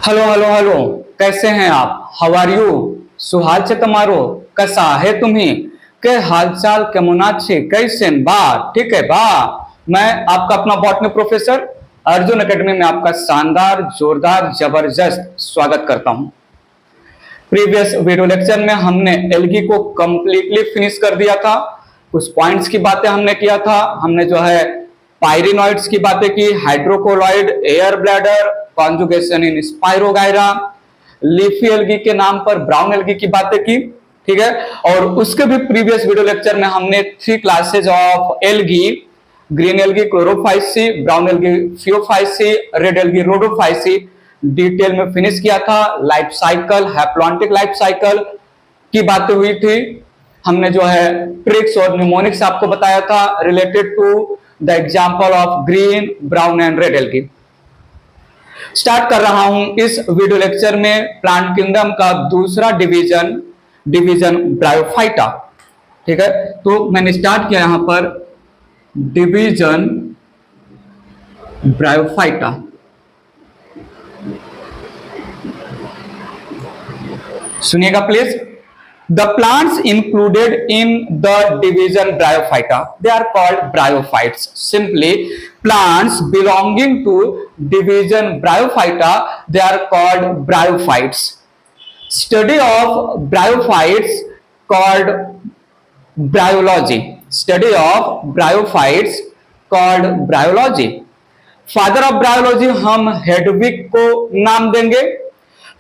Hello hello hello. कैसे हैं आप? How are you? सुहाल छे तमारो? कैसा है तुम्ही? के हालचाल केमन आछे? कैसेन बा? ठीक है बा। मैं आपका अपना बॉटनी प्रोफेसर अर्जुन एकेडमी में आपका शानदार जोरदार जबरदस्त स्वागत करता हूं। प्रीवियस वीडियो लेक्चर में हमने एल्गी को कंप्लीटली फिनिश कर दिया था। कुछ पॉइंट्स की बातें हमने किया था। हमने जो है पायरिनॉइड्स की बातें की, हाइड्रोकोलॉइड, एयर ब्लैडर, कॉन्जुगेशन इन स्पाइरोगायरा, लीफी एल्गी के नाम पर ब्राउन एल्गी की बातें की। ठीक है। और उसके भी प्रीवियस वीडियो लेक्चर में हमने 3 classes of algae, green algae Chlorophyceae, brown algae Phaeophyceae, red algae Rhodophyceae detail में फिनिश किया था। Life cycle, haplontic life cycle की बातें हुई थी। हमने जो है ट्रिक्स और निमोनिक्स आपको बताया था related to the example of green, brown and red algae. Start कर रहा हूं इस वीडियो लेक्चर में प्लांट किंगडम का दूसरा डिवीजन ब्रायोफाइटा। ठीक है। तो मैंने स्टार्ट किया यहां पर डिवीजन ब्रायोफाइटा। सुनिएगा please. The plants included in the division Bryophyta, they are called bryophytes. Simply, plants belonging to division Bryophyta, they are called bryophytes. Study of bryophytes called bryology. Study of bryophytes called bryology. Father of bryology हम Hedwig को नाम देंगे।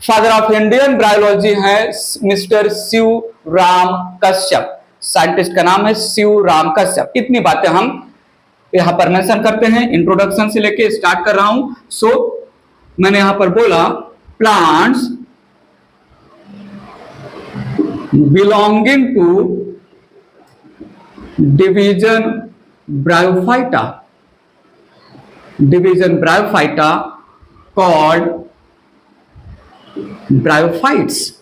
Father of Indian bryology है mister Shivram Kashyap. Scientist का नाम है शिवराम कश्यप। इतनी बातें हम यहां पर मेंशन करते हैं। इंट्रोडक्शन से लेके स्टार्ट कर रहा हूं। सो मैंने यहां पर बोला plants belonging to division bryophyta called bryophytes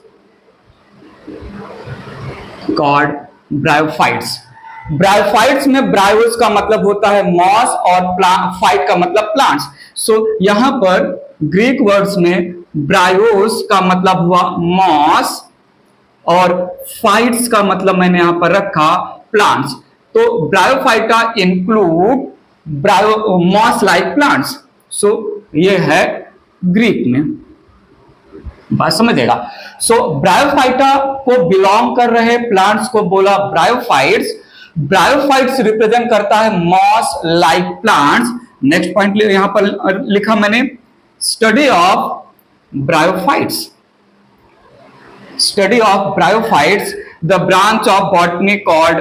bryophytes में ब्रायोस का मतलब होता है मॉस और फाइट का मतलब प्लांट्स। सो यहां पर ग्रीक वर्ड्स में ब्रायोस का मतलब हुआ मॉस और फाइट्स का मतलब मैंने यहां पर रखा प्लांट्स। तो bryophyta include moss like plants. So ये है ग्रीक में, बात समझेगा। सो ब्रायोफाइटा को बिलोंग कर रहे प्लांट्स को बोला ब्रायोफाइट्स। ब्रायोफाइट्स रिप्रेजेंट करता है moss like plants. Next point यहां पर लिखा मैंने study of bryophytes. The branch of botany called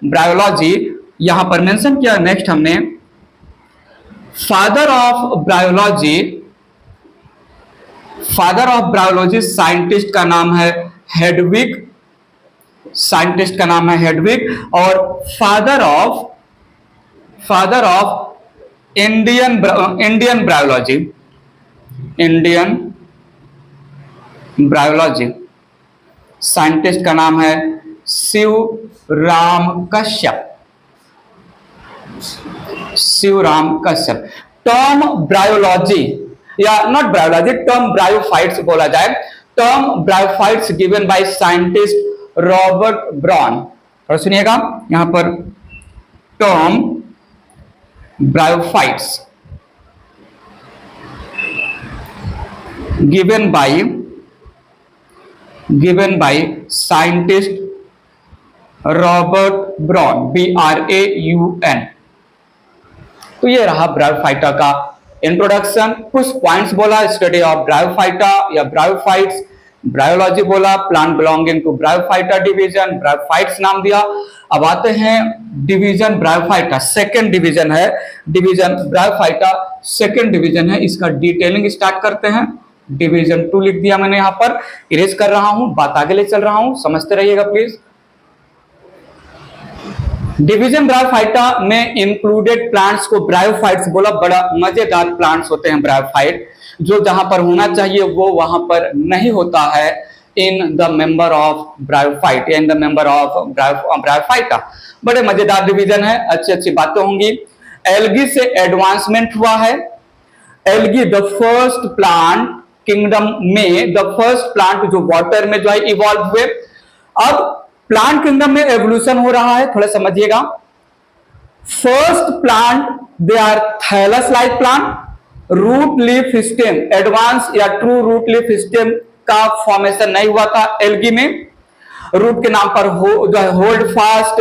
bryology. यहां पर मेंशन किया। नेक्स्ट हमने फादर ऑफ ब्रायोलॉजी साइंटिस्ट का नाम है हेडविग। और father of Indian bryology scientist का नाम है शिवराम कश्यप। टर्म ब्रायोलॉजी या नॉट ब्रायोलॉजी, टर्म ब्रायोफाइट्स बोला जाए। Term bryophytes given by scientist Robert brown. और सुनिएगा यहां पर term bryophytes given by scientist Robert brown, BRAUN। तो ये रहा ब्रायोफाइटा का इंट्रोडक्शन। कुछ पॉइंट्स बोला, स्टडी ऑफ ब्रायोफाइटा या ब्रायोफाइट्स, ब्रायोलॉजी बोला, plant belonging to bryophyta division, bryophytes नाम दिया। अब आते हैं डिवीजन ब्रायोफाइटा, सेकंड डिवीजन है डिवीजन ब्रायोफाइटा, सेकंड डिवीजन है। इसका डिटेलिंग स्टार्ट करते हैं। डिवीजन 2 लिख दिया मैंने, यहां पर इरेज कर रहा हूं, बात आगे ले चल रहा हूं, समझते रहिएगा प्लीज। डिवीजन ब्रायोफाइटा में इंक्लूडेड प्लांट्स को ब्रायोफाइट्स बोला। बड़ा मजेदार प्लांट्स होते हैं ब्रायोफाइट, जो जहां पर होना चाहिए वो वहां पर नहीं होता है in the member of bryophyte, in the member of bryophyta. बड़े मजेदार डिवीजन है, अच्छी अच्छी बातें होंगी। एल्गी से एडवांसमेंट हुआ है। Algae the first plant kingdom में, द फर्स्ट प्लांट जो वाटर में जो है इवॉल्व हुए। अब प्लांट किंगडम में एवोल्यूशन हो रहा है, थोड़ा समझिएगा। First plant they are thallus like plant, root leaf stem, advance या ट्रू रूट लीफ स्टेम का फॉर्मेशन नहीं हुआ था एल्गी में। रूट के नाम पर जो है होल्ड फास्ट,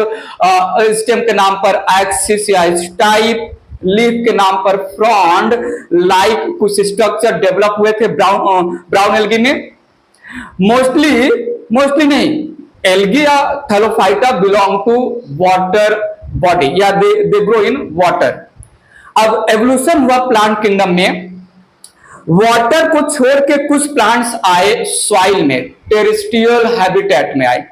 स्टेम के नाम पर एक्सिस या स्टाइप, लीफ के नाम पर फ्रॉन्ड लाइक कुछ स्ट्रक्चर डेवलप हुए थे ब्राउन एल्गी में। मोस्टली नहीं, एल्गी या thallophyta belong to water body या दे ग्रो इन वाटर। अब एवोल्यूशन हुआ प्लांट किंगडम में, वाटर को छोड़ के कुछ प्लांट्स आए सॉइल में, टेरेस्ट्रियल हैबिटेट में आए।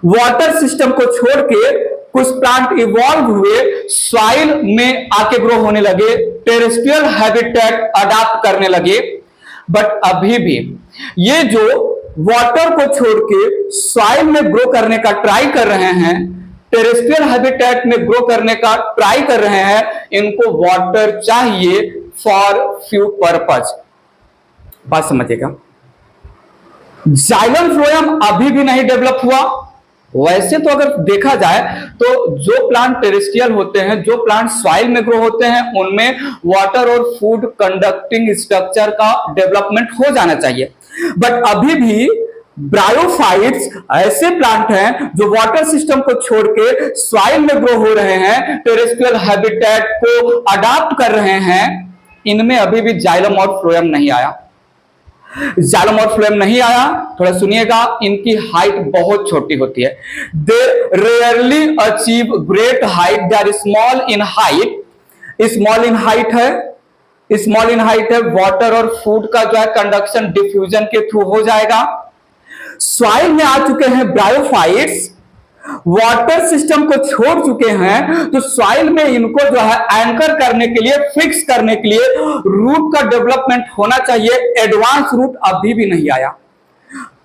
वाटर सिस्टम को छोड़ के कुछ प्लांट इवॉल्व हुए, सॉइल में आके ग्रो होने लगे, टेरेस्ट्रियल हैबिटेट अडॉप्ट करने लगे। बट अभी भी ये जो वाटर को छोड़ के सॉइल में ग्रो करने का ट्राई कर रहे हैं, टेरेस्ट्रियल हैबिटेट में ग्रो करने का ट्राई कर रहे हैं, इनको वाटर चाहिए फॉर फ्यू पर्पज। बात समझिएगा। जाइलम फ्लोएम अभी भी नहीं डेवलप हुआ। वैसे तो अगर देखा जाए तो जो प्लांट टेरेस्ट्रियल होते हैं, जो प्लांट सॉइल में ग्रो होते हैं, उनमें वाटर और फूड कंडक्टिंग स्ट्रक्चर का डेवलपमेंट हो जाना चाहिए। बट अभी भी ब्रायोफाइट्स ऐसे प्लांट हैं जो वाटर सिस्टम को छोड़ के सॉइल में ग्रो हो रहे हैं, टेरेस्ट्रियल हैबिटेट को अडॉप्ट कर रहे हैं। इनमें अभी भी जाइलम और फ्लोएम नहीं आया। जाइलम और फ्लोएम नहीं आया, थोड़ा सुनिएगा। इनकी हाइट बहुत छोटी होती है। They rarely achieve great height, they are small in height. Small in height है, वाटर और फूड का जो है कंडक्शन डिफ्यूजन के थ्रू हो जाएगा। सॉइल में आ चुके हैं ब्रायोफाइट्स, वाटर सिस्टम को छोड़ चुके हैं, तो सॉइल में इनको जो है एंकर करने के लिए, फिक्स करने के लिए रूट का डेवलपमेंट होना चाहिए। एडवांस रूट अभी भी नहीं आया।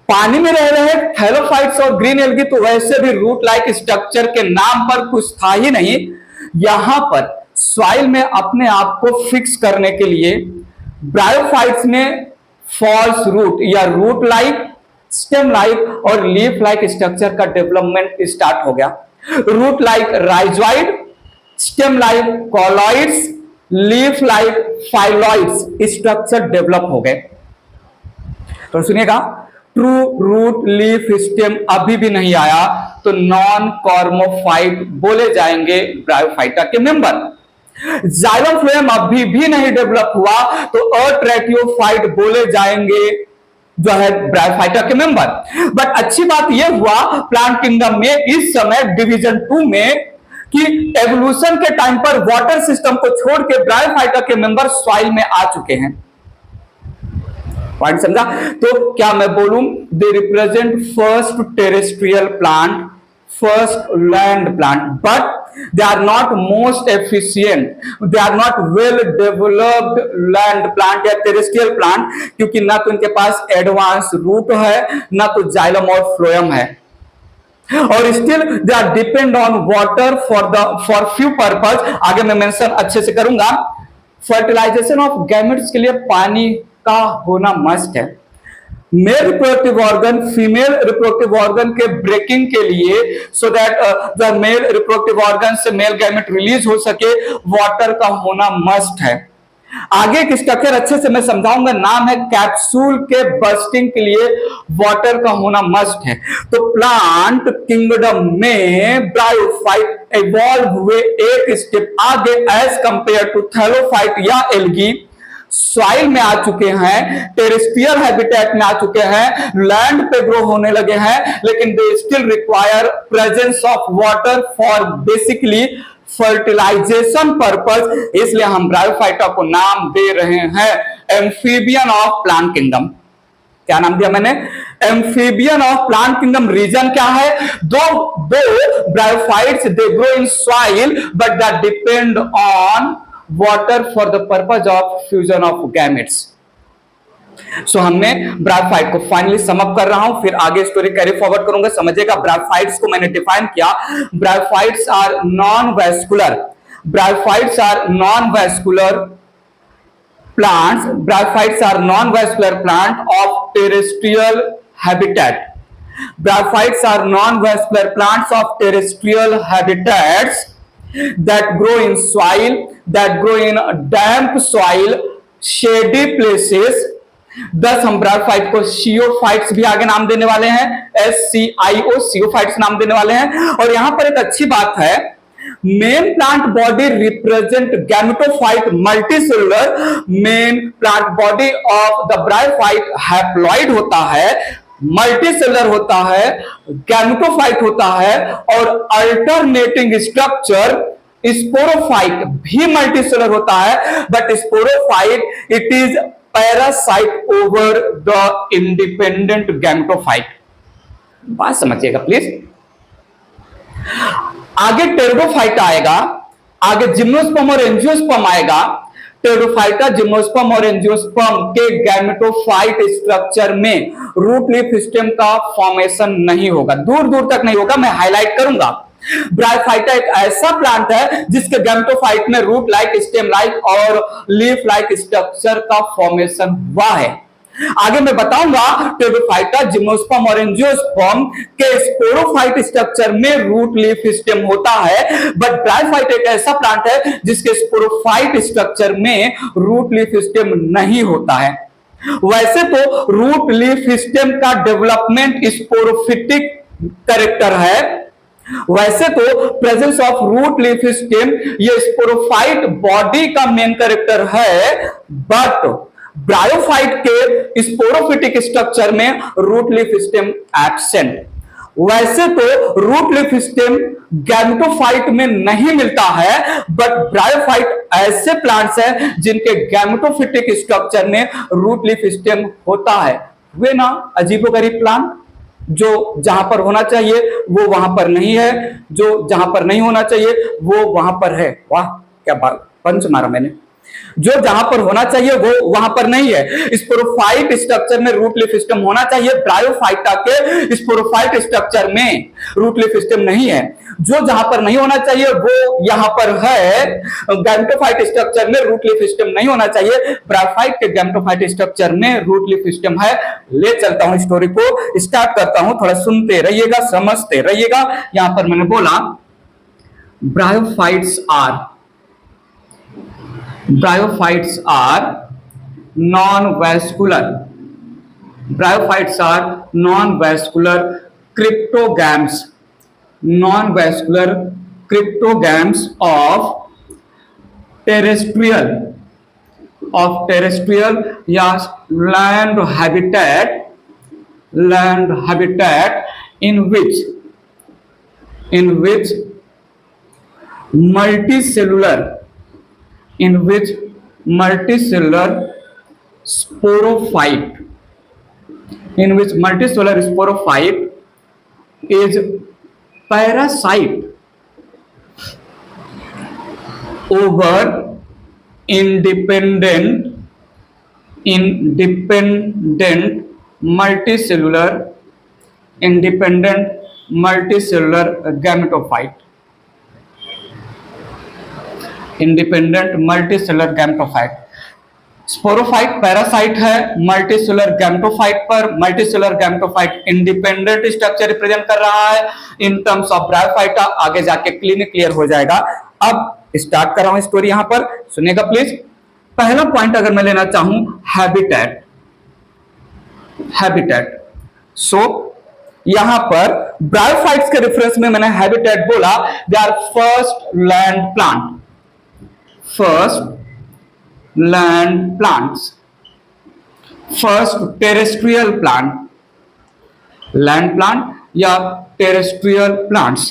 पानी में रह रहे थैलोफाइट्स और ग्रीन एल्गी तो वैसे भी रूट लाइक स्ट्रक्चर के नाम पर कुछ था ही नहीं। यहां पर सॉइल में अपने आप को फिक्स करने के लिए ब्रायोफाइट्स में फॉल्स रूट या रूट लाइक, स्टेम लाइक और लीफ लाइक स्ट्रक्चर का डेवलपमेंट स्टार्ट हो गया। Root like rhizoid, stem like cauloids, leaf like phylloids structure develop हो गए। तो सुनिएगा, ट्रू रूट लीफ स्टेम अभी भी नहीं आया, तो नॉन कॉर्मोफाइट बोले जाएंगे ब्रायोफाइटा के मेंबर। जाइलम फ्लोएम अभी भी नहीं डेवलप हुआ, तो अट्रैक्टियोफाइट बोले जाएंगे जो है ब्रायोफाइटा के मेंबर। बट अच्छी बात यह हुआ प्लांट किंगडम में इस समय डिवीजन 2 में कि एवोल्यूशन के टाइम पर वाटर सिस्टम को छोड़ के ब्रायोफाइटा के मेंबर सॉइल में आ चुके हैं। पॉइंट समझा? तो क्या मैं बोलूं, they represent first terrestrial plant, first land plant, but they are not most efficient, they are not well developed land plant या terrestrial plant, क्योंकि ना तो इनके पास एडवांस रूट है, ना तो जाइलम और फ्लोएम है, और still they are depend on water for few purpose. आगे मैं मेंशन अच्छे से करूंगा। फर्टिलाइजेशन ऑफ गैमेट्स के लिए पानी का होना मस्ट है। Mail reproductive organ female reproductive organ के ब्रेकिंग के लिए, so that the male reproductive organ से मेल गैमेट रिलीज हो सके, वाटर का होना मस्ट है। आगे एक स्ट्रक्चर अच्छे से मैं समझाऊंगा, नाम है कैप्सूल के बर्स्टिंग के लिए वाटर का होना मस्ट है। तो प्लांट किंगडम में ब्रायोफाइट इवॉल्व हुए एक स्टेप आगे एज कंपेयर टू थैलोफाइट या एल्गी। सॉइल में आ चुके हैं, टेरेस्ट्रियल हैबिटेट में आ चुके हैं, लैंड पे ग्रो होने लगे हैं, लेकिन they still require presence of water for basically fertilization purpose. इसलिए हम ब्रायोफाइटा को नाम दे रहे हैं एम्फीबियन ऑफ प्लांट किंगडम। क्या नाम दिया मैंने? Amphibian of plant kingdom. Reason क्या है? दो bryophytes they grow in soil but they depend on water for the purpose of fusion of gametes. So हमने ब्रायोफाइट को फाइनली समअप कर रहा हूं, फिर आगे स्टोरी कैरी फॉरवर्ड करूंगा। समझिएगा, ब्रायोफाइट्स को मैंने डिफाइन किया। Bryophytes are non vascular Bryophytes are non-vascular plants. Bryophytes are non-vascular plant of terrestrial habitat. Bryophytes are non-vascular plants of terrestrial habitats that grow in soil, that grow in damp soil, shady places. दस हम bryophyte को सियोफाइट्स भी आगे नाम देने वाले हैं, SCIO सियोफाइट्स नाम देने वाले हैं। और यहां पर एक अच्छी बात है, main plant body represent gametophyte multicellular. Main plant body of the bryophyte haploid होता है, मल्टीसेलुलर होता है, गैमेटोफाइट होता है, और अल्टरनेटिंग स्ट्रक्चर स्पोरोफाइट भी मल्टीसेलुलर होता है, but sporophyte it is parasite over the independent gametophyte. बात समझिएगा प्लीज। आगे टेरिडोफाइट आएगा, आगे जिम्नोस्पर्म और एंजियोस्पर्म आएगा। टेरिडोफाइटा, जिम्नोस्पर्म और एंजियोस्पर्म के गैमेटोफाइट स्ट्रक्चर में रूट लीफ स्टेम का फॉर्मेशन नहीं होगा, दूर दूर तक नहीं होगा। मैं हाईलाइट करूंगा। ब्रायोफाइटा एक ऐसा प्लांट है जिसके गैमेटोफाइट में रूट लाइक, स्टेम लाइक और लीफ लाइक स्ट्रक्चर का फॉर्मेशन हुआ है। आगे मैं बताऊंगा टेरिडोफाइटा, जिम्नोस्पर्म और एंजियोस्पर्म के स्पोरोफाइट स्ट्रक्चर में रूट लीफ स्टेम होता है, बट ब्रायोफाइट एक ऐसा प्लांट है जिसके स्पोरोफाइट स्ट्रक्चर में रूट लीफ स्टेम नहीं होता है। वैसे तो रूट लीफ स्टेम का डेवलपमेंट स्पोरोफिटिक कैरेक्टर है, वैसे तो presence of root leaf stem ये स्पोरोफाइट बॉडी का मेन कैरेक्टर है, बट ब्रायोफाइट के स्पोरोफिटिक स्ट्रक्चर में रूट लीफ स्टेम एब्सेंट। वैसे तो रूट लीफ स्टेम गैमेटोफाइट में नहीं मिलता है, बट ब्रायोफाइट ऐसे प्लांट्स हैं जिनके गैमेटोफिटिक स्ट्रक्चर में रूट लीफ स्टेम होता है। वे ना अजीबोगरीब प्लांट, जो जहां पर होना चाहिए वो वहां पर नहीं है, जो जहां पर नहीं होना चाहिए वो वहां पर है। वाह क्या बात, पंच मारा मैंने। जो जहां पर होना चाहिए वो वहां पर नहीं है। स्पोरोफाइट स्ट्रक्चर में रूट लीफ स्टेम होना चाहिए, ब्रायोफाइटा के स्पोरोफाइट स्ट्रक्चर में रूट लीफ स्टेम नहीं है। जो जहां पर नहीं होना चाहिए वो यहां पर है। गैमेटोफाइट स्ट्रक्चर में रूट लीफ स्टेम नहीं होना चाहिए, ब्रायोफाइट के गैमेटोफाइट स्ट्रक्चर में रूट लीफ स्टेम है। ले चलता हूं स्टोरी को, स्टार्ट करता हूं, थोड़ा सुनते रहिएगा, समझते रहिएगा। यहां पर मैंने बोला Bryophytes are non-vascular. Bryophytes are non-vascular cryptogams. Non-vascular cryptogams of terrestrial या land habitat in which multicellular sporophyte is parasite over independent multicellular gametophyte। Independent multicellular gametophyte. Sporophyte parasite है मल्टीसेलुलर गैमेटोफाइट पर। Multicellular gametophyte independent structure represent कर रहा है in terms of bryophyta. आगे जाके clear हो जाएगा। अब स्टार्ट कर रहा हूं स्टोरी, यहां पर सुनिएगा प्लीज। पहला पॉइंट अगर मैं लेना चाहूं, हैबिटेट। सो यहां पर ब्रायोफाइट्स के रेफरेंस में मैंने हैबिटेट बोला। They are first land plants, first terrestrial plant, land plant या terrestrial plants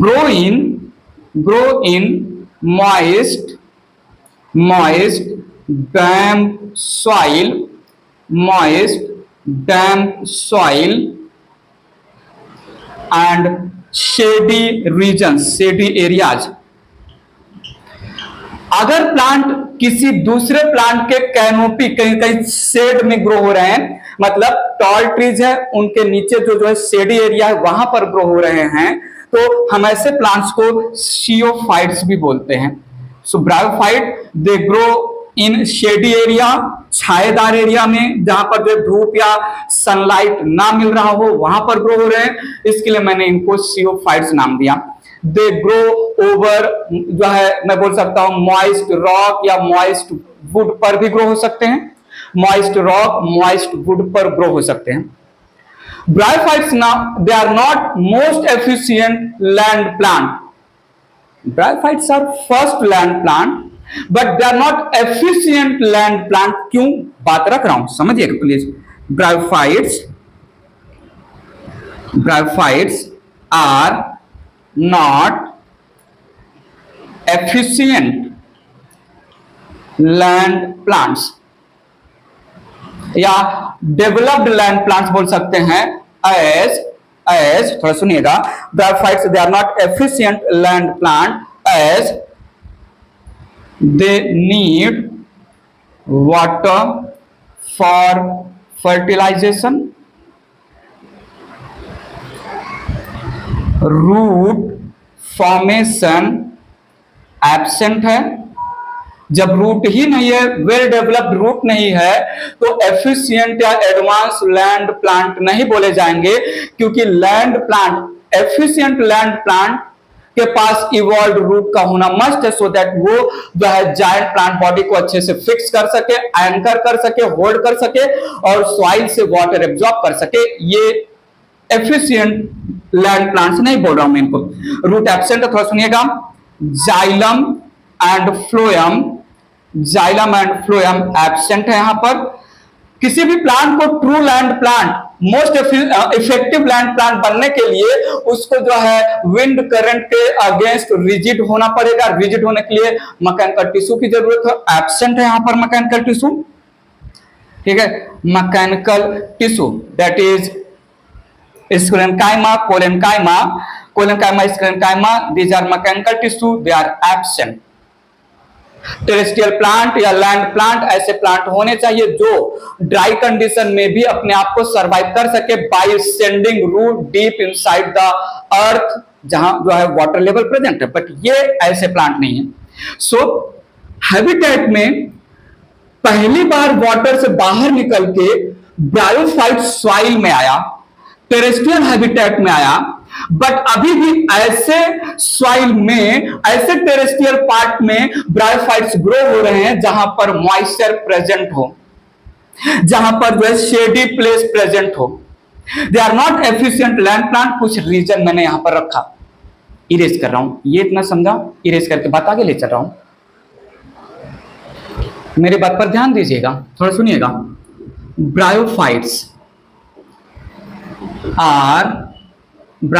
grow in moist damp soil and shady areas। अगर प्लांट किसी दूसरे प्लांट के कैनोपी कहीं शेड में ग्रो हो रहे हैं, मतलब टॉल ट्रीज है उनके नीचे जो है शेडी एरिया है वहां पर ग्रो हो रहे हैं, तो हम ऐसे प्लांट्स को सियोफाइट्स भी बोलते हैं। So bryophyte they grow in shady area, छाएदार एरिया में, जहां पर जो धूप या सनलाइट ना मिल रहा हो वहां पर ग्रो हो रहे हैं, इसके लिए मैंने इनको सियोफाइट्स नाम दिया। दे ग्रो ओवर, जो है मैं बोल सकता हूं मॉइस्ट रॉक या मॉइस्ट वुड पर भी ग्रो हो सकते हैं, मॉइस्ट रॉक मॉइस्ट वुड पर ग्रो हो सकते हैं। Bryophytes now they are not most efficient land plant. Bryophytes are first land plant, but they are not efficient land plant. क्यों बात रख रहा हूं समझिएगा please. Bryophytes are not efficient land plants या डेवलप्ड लैंड प्लांट्स बोल सकते हैं। एज थोड़ा सुनिएगा, bryophytes they are not efficient land plant as they need water for fertilization, root formation absent है। जब रूट ही नहीं है, वेल डेवलप्ड रूट नहीं है, तो एफिशिएंट या एडवांस लैंड प्लांट नहीं बोले जाएंगे, क्योंकि land plant efficient land plant के पास इवॉल्व रूट का होना मस्ट है, सो दैट वो जो है जायंट प्लांट बॉडी को अच्छे से फिक्स कर सके, एंकर कर सके, होल्ड कर सके और सॉइल से वाटर एब्जॉर्ब कर सके। ये एफिशिएंट लैंड प्लांट्स नहीं बोल रहा हूं मैं इनको। रूट एब्सेंट है, थोड़ा सुनिएगा। Xylem and phloem, xylem and phloem absent है यहां पर। किसी भी प्लांट को true land plant, most effective land plant बनने के लिए उसको जो है विंड करंट के अगेंस्ट रिजिड होना पड़ेगा। रिजिड होने के लिए मैकेनिकल टिश्यू की जरूरत है, एब्सेंट है यहां पर मैकेनिकल टिश्यू। ठीक है, mechanical tissue that is sclerenchyma, collenchyma, collenchyma, sclerenchyma, these are mechanical tissue, they are absent। Terrestrial plant या लैंड प्लांट ऐसे प्लांट होने चाहिए जो ड्राई कंडीशन में भी अपने आप को सरवाइव कर सके by sending root deep inside the earth, जहां जो है वाटर लेवल प्रेजेंट है, बट ये ऐसे प्लांट नहीं है। सो हैबिटेट में पहली बार वाटर से बाहर निकल के ब्रायोफाइट सॉइल में आया, टेरेस्ट्रियल हैबिटेट में आया, बट अभी भी ऐसे सॉइल में, ऐसे टेरेस्ट्रियल पार्ट में ब्रायोफाइट्स ग्रो हो रहे हैं जहां पर मॉइस्चर प्रेजेंट हो, जहां पर जो है शेडी प्लेस प्रेजेंट हो। They are not efficient land plant. कुछ रीजन मैंने यहां पर रखा, इरेज कर रहा हूं, ये इतना समझा, इरेज करके बात आगे ले चल रहा हूं। मेरी बात पर ध्यान दीजिएगा, थोड़ा सुनिएगा। Bryophytes are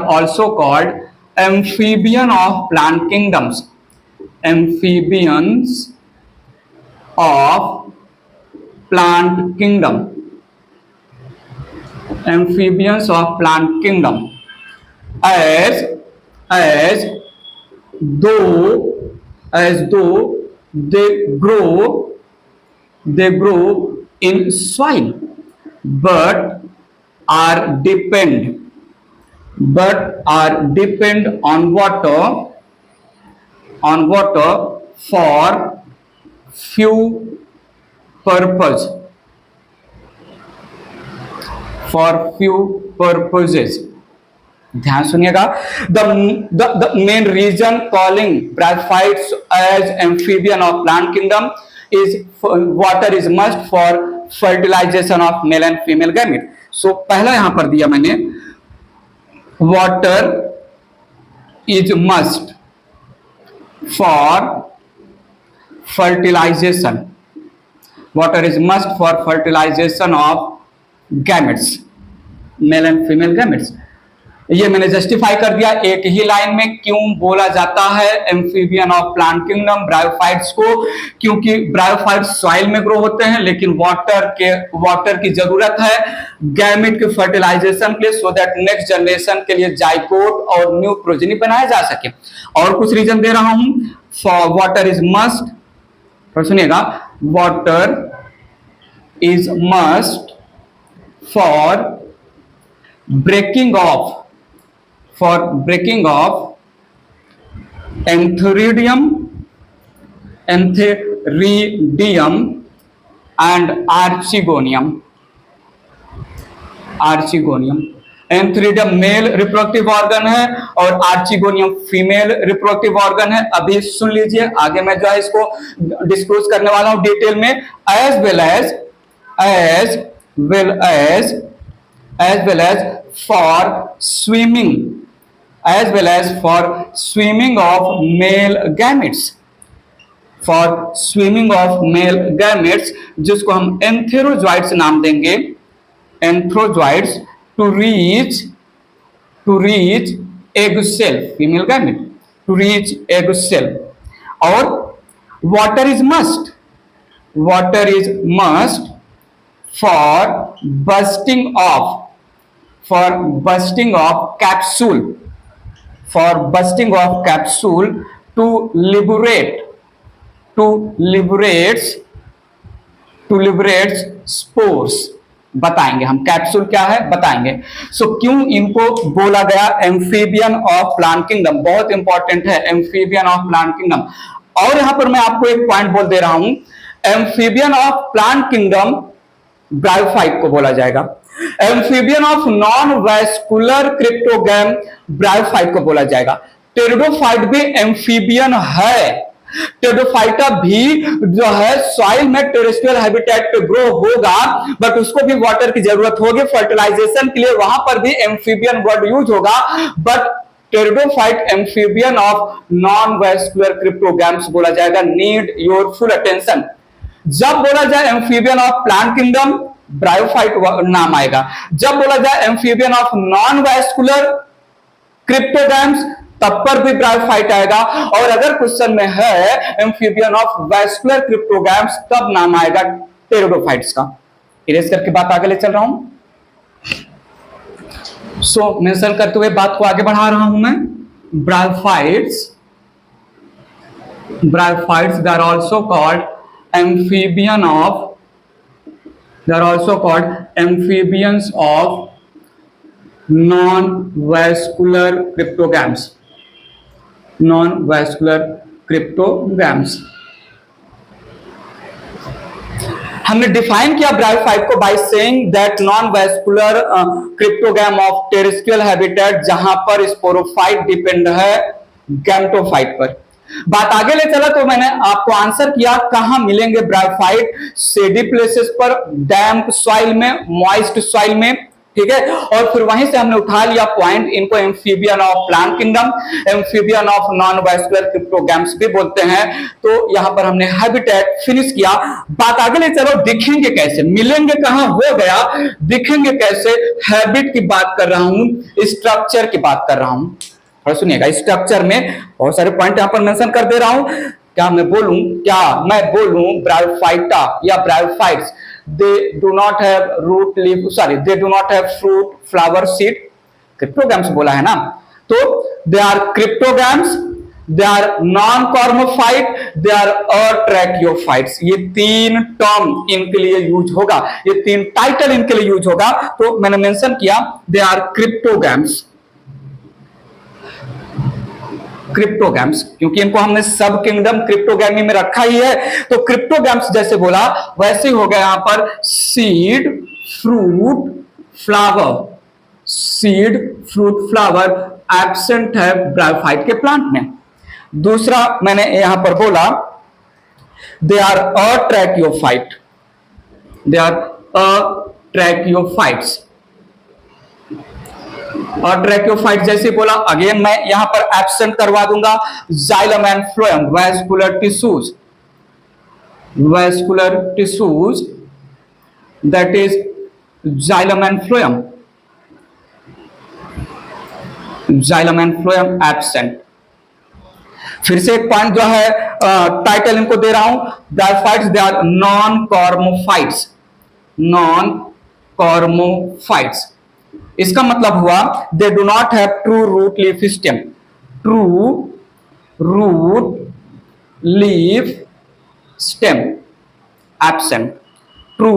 also called amphibian of plant kingdoms, amphibians of plant kingdom, amphibians of plant kingdom, as though they grow in soil, but are depend on water for few purposes। ध्यान सुनिएगा। the main reason calling bryophytes as amphibian of plant kingdom is water is must for fertilization of male and female gamete। सो पहला यहां पर दिया मैंने, water is must for fertilization, water is must for fertilization of gametes, male and female gametes। ये मैंने justify कर दिया एक ही लाइन में क्यों बोला जाता है amphibian of plant kingdom bryophytes को, क्योंकि ब्रायोफाइट्स सॉइल में ग्रो होते हैं, लेकिन वाटर की जरूरत है गैमेट के फर्टिलाइजेशन के लिए, सो दैट नेक्स्ट जनरेशन के लिए जाइगोट और न्यू प्रोजेनी बनाया जा सके। और कुछ रीजन दे रहा हूं। फॉर वाटर इज मस्ट, सुनिएगा, water is must for breaking off, for breaking off antheridium, antheridium and archegonium. Archegonium, antheridium mail reproductive organ है और आर्चिगोनियम फीमेल रिप्रोडक्टिव ऑर्गन है। अभी सुन लीजिए, आगे मैं जो है इसको डिस्क्लोज करने वाला हूं डिटेल में। As well as for swimming, as well as for swimming of male gametes, for swimming of male gametes, जिसको हम एंथेरोजॉइड्स नाम देंगे, antherozoids, to reach egg cell, female gamete to reach egg cell. और water is must for bursting of capsule to liberate spores. बताएंगे हम capsule क्या है, बताएंगे। सो क्यों इनको बोला गया एम्फीबियन ऑफ प्लांट किंगडम, बहुत इंपॉर्टेंट है एम्फीबियन ऑफ प्लांट किंगडम। और यहां पर मैं आपको एक पॉइंट बोल दे रहा हूं, amphibian of plant kingdom bryophyte को बोला जाएगा, amphibian of non vascular cryptogam bryophyte को बोला जाएगा। टेरिडोफाइट भी एम्फीबियन है, टेरिडोफाइटा भी जो है सॉइल में टेरेस्ट्रियल हैबिटेट पे ग्रो होगा, बट उसको भी वाटर की जरूरत होगी फर्टिलाइजेशन के लिए, वहां पर भी एम्फीबियन वर्ड यूज होगा। But pteridophyte amphibian of non vascular cryptogams बोला जाएगा। Need your full attention. जब बोला जाए amphibian of plant kingdom bryophyte नाम आएगा, जब बोला जाए amphibian of non vascular cryptogams तब पर भी ब्रायोफाइट आएगा। और अगर क्वेश्चन में है एम्फीबियन ऑफ वैस्कुलर क्रिप्टोगैम्स तब नाम आएगा टेरिडोफाइट्स का। इरेज करके बात आगे ले चल रहा हूं। सो मेंशन करते हुए बात को आगे बढ़ा रहा हूं मैं। Bryophytes they are also called amphibian of, they are also called amphibians of non-vascular cryptogams, non-vascular cryptogams। हमने डिफाइन किया ब्रायोफाइट को by saying that non vascular cryptogam of terrestrial habitat, जहां पर स्पोरोफाइट डिपेंड है गैमेटोफाइट पर। बात आगे ले चला तो मैंने आपको आंसर किया कहां मिलेंगे ब्रायोफाइट, सेडी प्लेसेस पर, डैम्प सॉइल में, मॉइस्ट सॉइल में, ठीक है। और फिर वहीं से हमने उठा लिया पॉइंट, इनको amphibian of plant kingdom, amphibian of non vascular cryptogams भी बोलते हैं। तो यहां पर हमने हैबिटेट फिनिश किया। बात आगे ले चलो, दिखेंगे कैसे, मिलेंगे कहां हो गया, दिखेंगे कैसे, हैबिट की बात कर रहा हूं, स्ट्रक्चर की बात कर रहा हूं। और सुनिएगा, स्ट्रक्चर में बहुत सारे पॉइंट यहां पर मेंशन कर दे रहा हूं। क्या मैं बोलूं ब्रायोफाइटा या bryophytes, they do not have root leaf, sorry, they do not have fruit, flower, seed, cryptogams बोला है ना। तो they are cryptogams, they are non-cormophyte, they are atrachophytes। ये तीन टर्म इनके लिए यूज होगा, ये तीन टाइटल इनके लिए यूज होगा। तो मैंने मेंशन किया they are cryptogams, क्रिप्टोगैम्स, क्योंकि इनको हमने सब किंगडम क्रिप्टोगैमी में रखा ही है। तो क्रिप्टोगैम्स जैसे बोला वैसे ही हो गया यहां पर seed, fruit, flower, seed, fruit, flower absent है ब्रायोफाइट के प्लांट में। दूसरा मैंने यहां पर बोला दे आर अट्रैकियोफाइट, दे आर अट्रैकियोफाइट्स। और ट्रैकियोफाइट जैसे बोला, अगेन मैं यहां पर एब्सेंट करवा दूंगा xylem and phloem, vascular tissues, vascular tissues, that is xylem and phloem, xylem and phloem absent. फिर से एक पॉइंट जो है टाइटल इनको दे रहा हूं, bryophytes they are non cormophytes, non cormophytes. इसका मतलब हुआ they do not have true root leaf system, true root leaf stem absent, true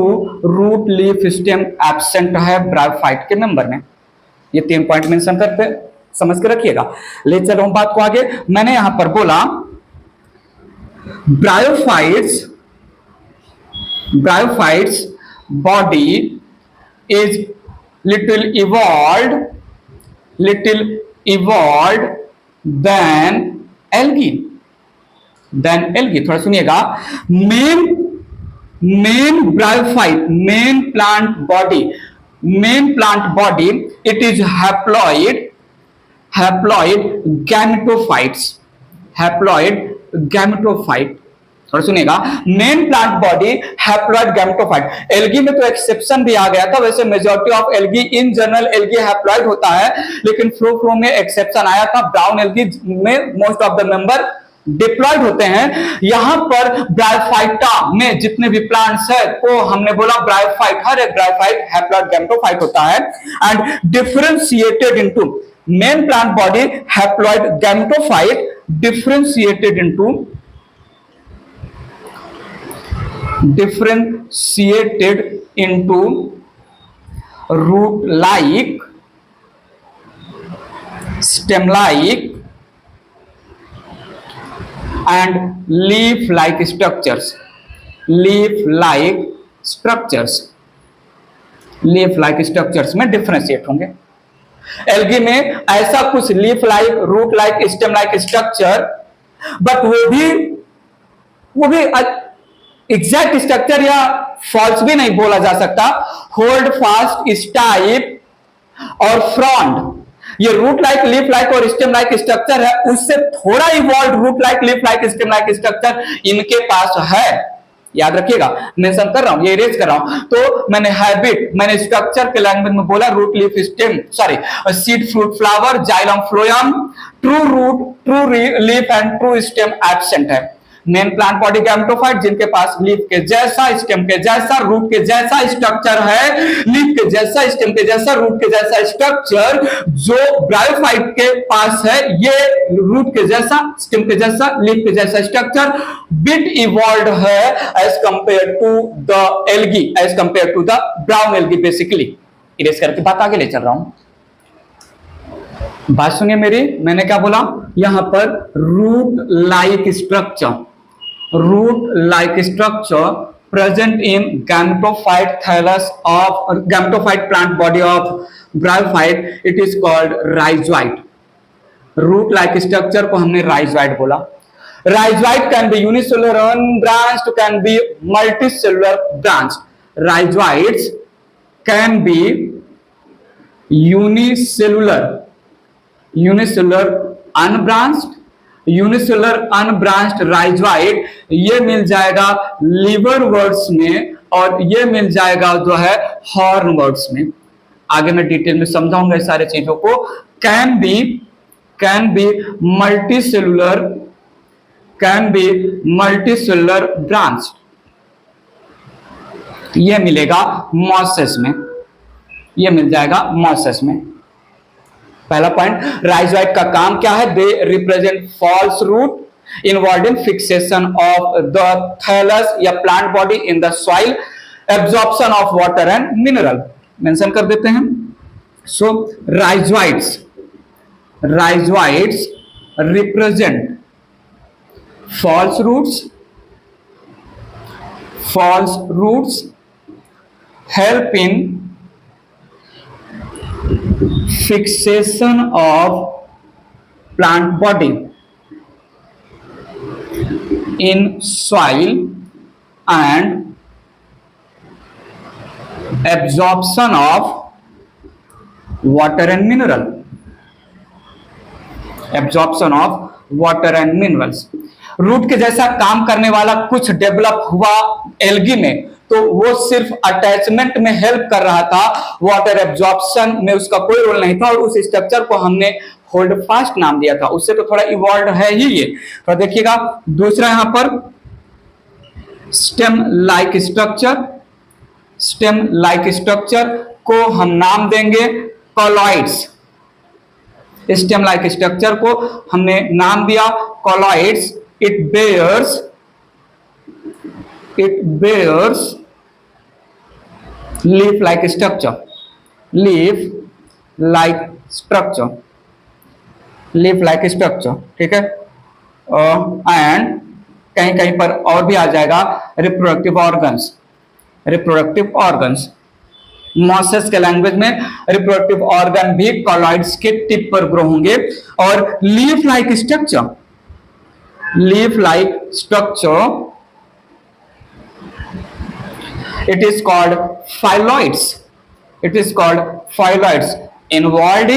root leaf stem absent है ब्रायोफाइट के मेंबर में। ये 3 पॉइंट मेंशन करते समझ के रखिएगा। ले चलो हम बात को आगे। मैंने यहां पर बोला bryophytes body is little evolved than algae। थोड़ा सुनिएगा। Main bryophyte, main plant body it is haploid gametophyte. और सुनिएगा, main plant body haploid gametophyte. Algae में तो एक्सेप्शन भी आ गया था, वैसे majority of algae, in general algae haploid होता है, लेकिन फ्लो में एक्सेप्शन आया था। ब्राउन एल्गी में most of the member diploid होते हैं। यहां पर ब्रायोफाइटा में जितने भी प्लांट्स है तो हमने बोला ब्रायोफाइट, हर एक ब्रायोफाइट हैप्लॉइड गैमेटोफाइट होता है। And differentiated into main plant body haploid gametophyte differentiated into root-like, stem-like and leaf-like structures। leaf-like structures में डिफरेंशिएट होंगे। एल्गी में ऐसा कुछ leaf like, root like, stem like structure, but वो भी एग्जैक्ट स्ट्रक्चर या फॉल्स भी नहीं बोला जा सकता। होल्ड फास्ट, स्टाइप और फ्रॉन्ड, ये रूट लाइक, लीफ लाइक और स्टेम लाइक स्ट्रक्चर है, उससे थोड़ा evolve root like, leaf like, stem like structure इनके पास है। याद रखिएगा, मेंशन कर रहा हूं, ये इरेज कर रहा हूं। तो मैंने स्ट्रक्चर के लैंग्वेज में बोला root, leaf, stem, seed, fruit, flower, xylem, phloem, true root, true leaf and true stem absent है। मेन प्लांट बॉडी गैमेटोफाइट जिनके पास लीफ के जैसा, स्टेम के जैसा, रूट के जैसा स्ट्रक्चर है, लीफ के जैसा, स्टेम के जैसा, रूट के जैसा स्ट्रक्चर जो ब्रायोफाइट के पास है, ये रूट के जैसा, स्टेम के जैसा, लीफ के जैसा स्ट्रक्चर बिट इवॉल्व्ड है as compare to the algae, as compare to the brown algae. Basically erase करके बात आगे ले चल रहा हूं। बात सुनिए मेरी, मैंने क्या बोला यहां पर root like structure present in gametophyte thallus of gametophyte plant body of bryophyte, it is called rhizoid। Root like structure को हमने rhizoid बोला। rhizoid can be unicellular unbranched, can be multicellular branched। rhizoids can be unicellular unbranched rhizoid, ये मिल जाएगा लीवरवर्ड्स में और ये मिल जाएगा जो है हॉर्नवर्ड्स में। आगे मैं डिटेल में समझाऊंगा इस सारे चीजों को। कैन बी मल्टीसेलुलर ब्रांच, ये मिलेगा मॉसेस में, ये मिल जाएगा मॉसेस में। पहला पॉइंट, राइजोइड का काम क्या है? They represent false root involve in fixation of the thallus या plant body in the soil, absorption of water and mineral. Mention कर देते हैं। So rhizoids represent false roots help in fixation of plant body in soil and absorption of water and mineral, root के जैसा काम करने वाला कुछ develop हुआ एल्गी में, तो वो सिर्फ अटैचमेंट में हेल्प कर रहा था, वाटर एब्जॉर्प्शन में उसका कोई रोल नहीं था, और उस स्ट्रक्चर को हमने होल्ड फास्ट नाम दिया था। उससे तो थोड़ा इवॉल्व है ही ये। तो देखिएगा दूसरा यहां पर स्टेम लाइक स्ट्रक्चर को हम नाम देंगे कॉलॉइड्स। स्टेम लाइक स्ट्रक्चर को हमने नाम दिया colloids. it bears leaf like structure, like structure, leaf like structure, ठीक है। एंड कहीं कहीं पर और भी आ जाएगा reproductive organs, reproductive organs. Mosses के लैंग्वेज में रिप्रोडक्टिव ऑर्गन भी कॉलॉइड्स के टिप पर ग्रो होंगे। और leaf like structure, leaf like structure, it is called phylloids, it is called phylloids, involved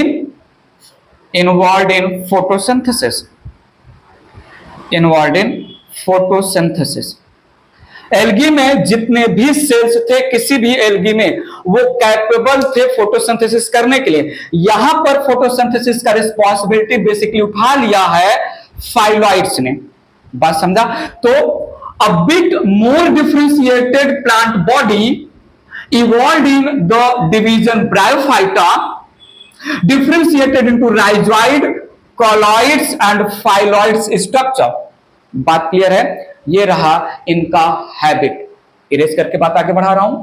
in photosynthesis, involved in photosynthesis। Algae में जितने भी सेल्स थे किसी भी एल्गी में वो कैपेबल थे फोटोसिंथेसिस करने के लिए। यहां पर फोटोसिंथेसिस का रिस्पॉन्सिबिलिटी बेसिकली उठा लिया है फाइलॉइड्स ने। बात समझा? तो a bit more differentiated plant body evolved in the division Bryophyta, differentiated into rhizoid, colloids and phylloids structure। बात क्लियर है? ये रहा इनका हैबिट। इरेज करके बात आगे बढ़ा रहा हूं,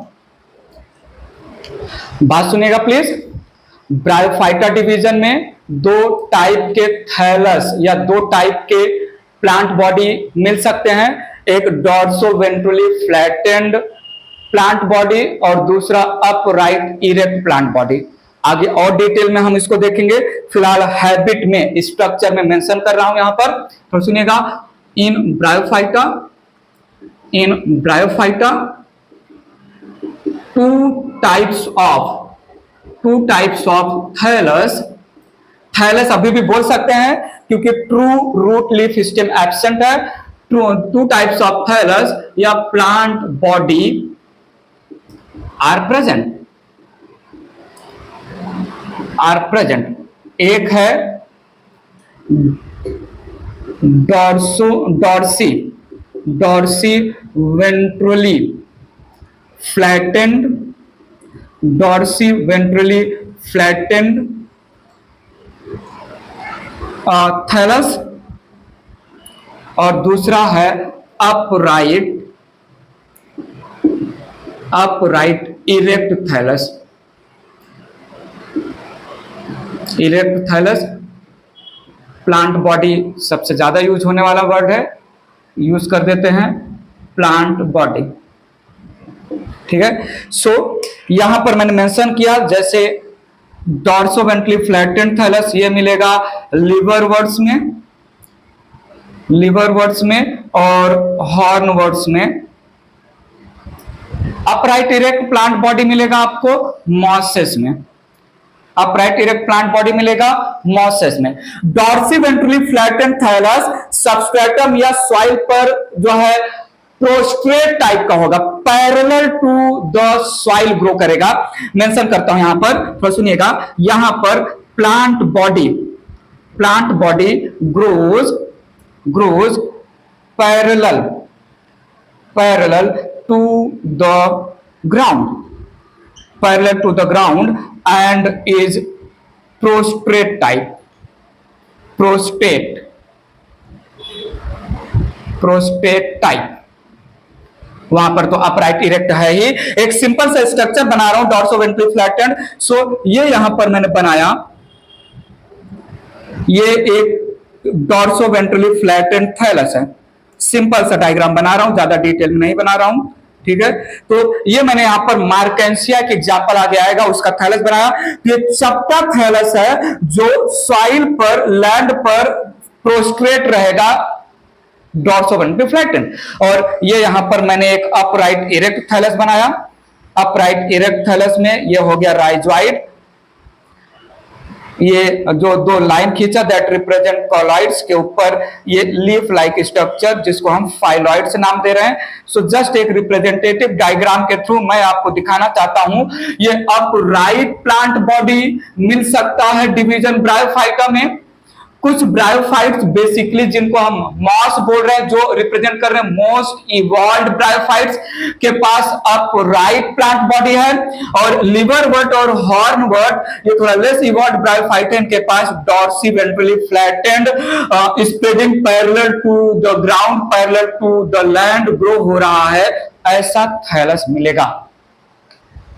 बात सुनिएगा प्लीज। ब्रायोफाइटा डिवीजन में दो टाइप के थैलस या दो टाइप के प्लांट बॉडी मिल सकते हैं, एक डॉर्सोवेंट्रली फ्लैटेंड प्लांट बॉडी और दूसरा अपराइट इरेक्ट प्लांट बॉडी। आगे और डिटेल में हम इसको देखेंगे, फिलहाल हैबिट में स्ट्रक्चर में मेंशन कर रहा हूं यहां पर, तो सुनिएगा। In bryophyta two types of thallus, thallus अभी भी बोल सकते हैं क्योंकि true root leaf stem absent है। टू टाइप्स ऑफ थैलस या प्लांट बॉडी आर प्रेजेंट। एक है डॉर्सी वेंट्रली फ्लैटेंड, थैलस, और दूसरा है upright erect thallus. Erect thallus plant body सबसे ज्यादा यूज होने वाला वर्ड है, यूज कर देते हैं प्लांट बॉडी, ठीक है। सो यहां पर मैंने मेंशन किया, जैसे डॉर्सोवेंट्रली फ्लैटेंड थैलस ये मिलेगा लिवरवर्ड्स में और हॉर्नवर्ड्स में। अपराइट इरेक्ट प्लांट बॉडी मिलेगा आपको मॉसेस में, अपराइट इरेक्ट प्लांट बॉडी मिलेगा मॉसेस में। डॉर्सीवेंट्रली फ्लैटेंड थैलस सबस्ट्रेटम या सॉइल पर जो है प्रोस्ट्रेट टाइप का होगा, parallel to the soil grow करेगा। मेंशन करता हूं यहां पर, तो सुनिएगा। यहां पर plant body grows parallel to the ground and is prostrate type, prostrate वहां पर तो अपराइट इरेक्ट है ही। एक सिंपल सा स्ट्रक्चर बना रहा हूं डॉर्सोवेंट्रली फ्लैटेंड। सो ये यहां पर मैंने बनाया, ये एक डॉर्सोवेंट्रली फ्लैटेंड थैलस है। सिंपल सा डायग्राम बना रहा हूं, ज्यादा डिटेल में नहीं बना रहा हूं, ठीक है। तो ये मैंने यहां पर मार्केंसिया के एग्जांपल आगे आएगा, उसका थैलस बनाया। ये चपटा थैलस है जो सॉइल पर, लैंड पर प्रोस्ट्रेट रहेगा, डॉर्सोवेंट्रली फ्लैटेंड। और ये यहां पर मैंने एक अपराइट इरेक्ट थैलस बनाया। अपराइट इरेक्ट थैलस में ये हो गया राइजॉइड, ये जो दो लाइन खींचा दैट रिप्रेजेंट कॉलॉइड्स के ऊपर ये लीफ लाइक स्ट्रक्चर जिसको हम फाइलॉइड्स नाम दे रहे हैं। सो जस्ट एक रिप्रेजेंटेटिव डायग्राम के थ्रू मैं आपको दिखाना चाहता हूं, ये अपराइट प्लांट बॉडी मिल सकता है डिवीजन ब्रायोफाइटा में। कुछ ब्रायोफाइट्स बेसिकली जिनको हम मॉस बोल रहे हैं, जो रिप्रेजेंट कर रहे हैं मोस्ट इवॉल्व्ड ब्रायोफाइट्स के पास अपराइट प्लांट बॉडी है। और लिवरवर्ट और हॉर्नवर्ट ये थोड़ा लेस इवॉल्व्ड ब्रायोफाइट है, इनके पास dorsiventrally flattened spreading parallel to the ground, parallel to the land grow हो रहा है, ऐसा थैलस मिलेगा।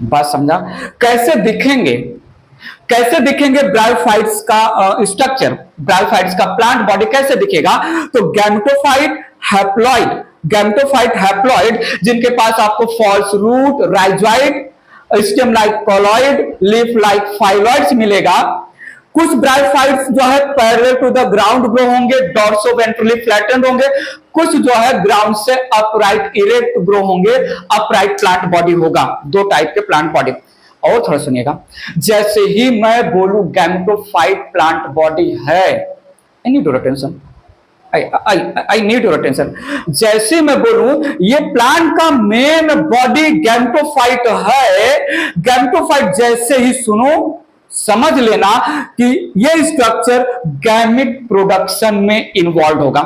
बात समझा? कैसे दिखेंगे, कैसे दिखेंगे ब्रायोफाइट्स का स्ट्रक्चर, ब्रायोफाइट्स का प्लांट बॉडी कैसे दिखेगा? तो गैमेटोफाइट, हैप्लॉइड, गैमेटोफाइट हैप्लॉइड जिनके पास आपको false root, rhizoid, stem like cauloid, leaf like phylloids मिलेगा। कुछ ब्रायोफाइट्स जो है parallel to the ground grow होंगे, डॉर्सो वेंट्रली फ्लैटेंड होंगे, कुछ जो है ग्राउंड से अपराइट इरेक्ट ग्रो होंगे, अपराइट प्लांट बॉडी होगा। दो टाइप के प्लांट बॉडी। और थोड़ा सुनिएगा, जैसे ही मैं बोलूं गैमेटोफाइट प्लांट बॉडी है, I need your attention, I need your attention. जैसे मैं बोलूं ये प्लांट का मेन बॉडी गैमेटोफाइट है, गैमेटोफाइट जैसे ही सुनो समझ लेना कि ये स्ट्रक्चर गैमेट प्रोडक्शन में इन्वॉल्व होगा।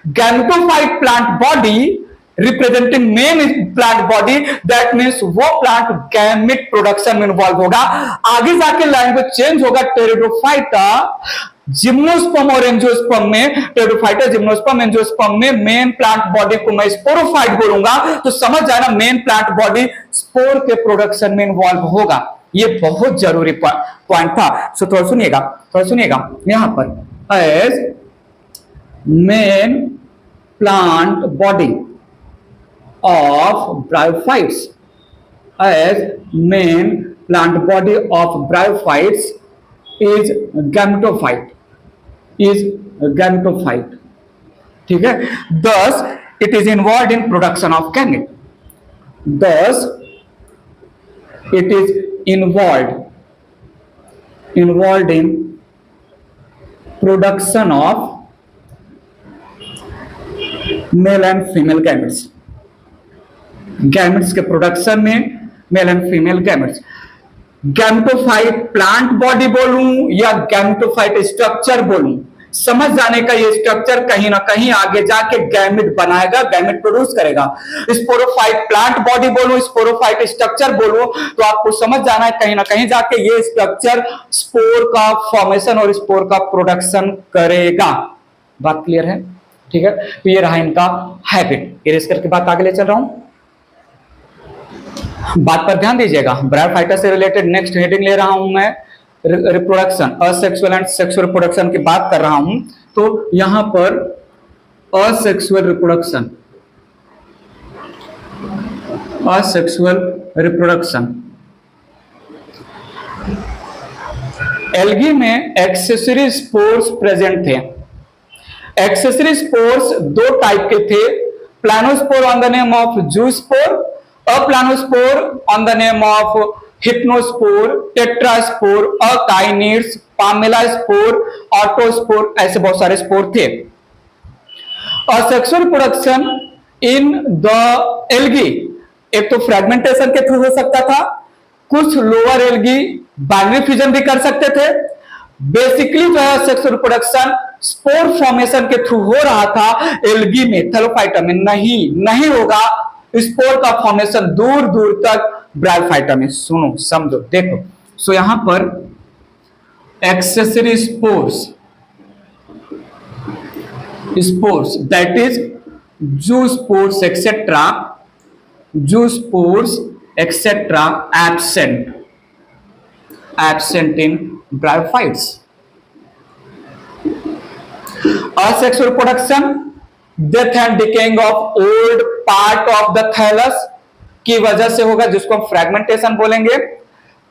Gametophyte plant body representing main plant body, that means वो प्लांट गैमेट प्रोडक्शन में इन्वॉल्व होगा। आगे जाके लैंग्वेज चेंज होगा। टेरिडोफाइटा, जिम्नोस्पर्म और एंजियोस्पर्म में, टेरिडोफाइटा, जिम्नोस्पर्म, एंजियोस्पर्म में मेन प्लांट बॉडी को मैं स्पोरोफाइट बोलूंगा, तो समझ जाना मेन प्लांट बॉडी स्पोर के प्रोडक्शन में इन्वॉल्व होगा। ये बहुत जरूरी पॉइंट था। सो थोड़ा सुनिएगा यहां पर as main plant body of bryophytes, as main plant body of bryophytes is gametophyte, ठीक है। Thus it is involved in production of gamete, thus it is involved in production of male and female gametes, gametes के production में mail and female gametes. Gametophyte plant body बोलूं या gametophyte structure बोलूं, समझ जाने का ये स्ट्रक्चर कहीं ना कहीं आगे जाके गैमेट बनाएगा, गैमेट प्रोड्यूस करेगा। स्पोरोफाइट प्लांट बॉडी बोलूं, स्पोरोफाइट स्ट्रक्चर बोलूं, तो आपको समझ जाना है कहीं ना कहीं जाके ये स्ट्रक्चर स्पोर का फॉर्मेशन और स्पोर का प्रोडक्शन करेगा। बात क्लियर है? ठीक है, तो ये रहा इनका हैबिट। इरेज करके बात आगे ले चल रहा हूं, बात पर ध्यान दीजिएगा। ब्रायोफाइटा से रिलेटेड नेक्स्ट हेडिंग ले रहा हूं मैं, reproduction, asexual and sexual reproduction की बात कर रहा हूं। तो यहां पर असेक्सुअल रिप्रोडक्शन, एल्गी में एक्सेसरी स्पोर्स प्रेजेंट थे। एक्सेसरी स्पोर्स दो टाइप के थे, planospore on the name of zoospore, aplanospore on the name of hypnospore, tetraspore, akinetes, palmellaspore, autospore, ऐसे बहुत सारे स्पोर थे। Sexual production in the algae एक तो फ्रेगमेंटेशन के थ्रू हो सकता था, कुछ लोअर एल्गी बाइनरी फ्यूजन भी कर सकते थे। बेसिकली जो है सेक्सुअल प्रोडक्शन स्पोर फॉर्मेशन के थ्रू हो रहा था, एल्गी में, थैलोफाइटा में नहीं होगा। स्पोर का फॉर्मेशन दूर दूर तक ब्रायोफाइटा में। सुनो समझो देखो, सो यहां पर accessory spores that is zoospores etcetera absent in bryophytes. Asexual production, death and decaying of old part of the thallus की वजह से होगा, जिसको हम फ्रेगमेंटेशन बोलेंगे।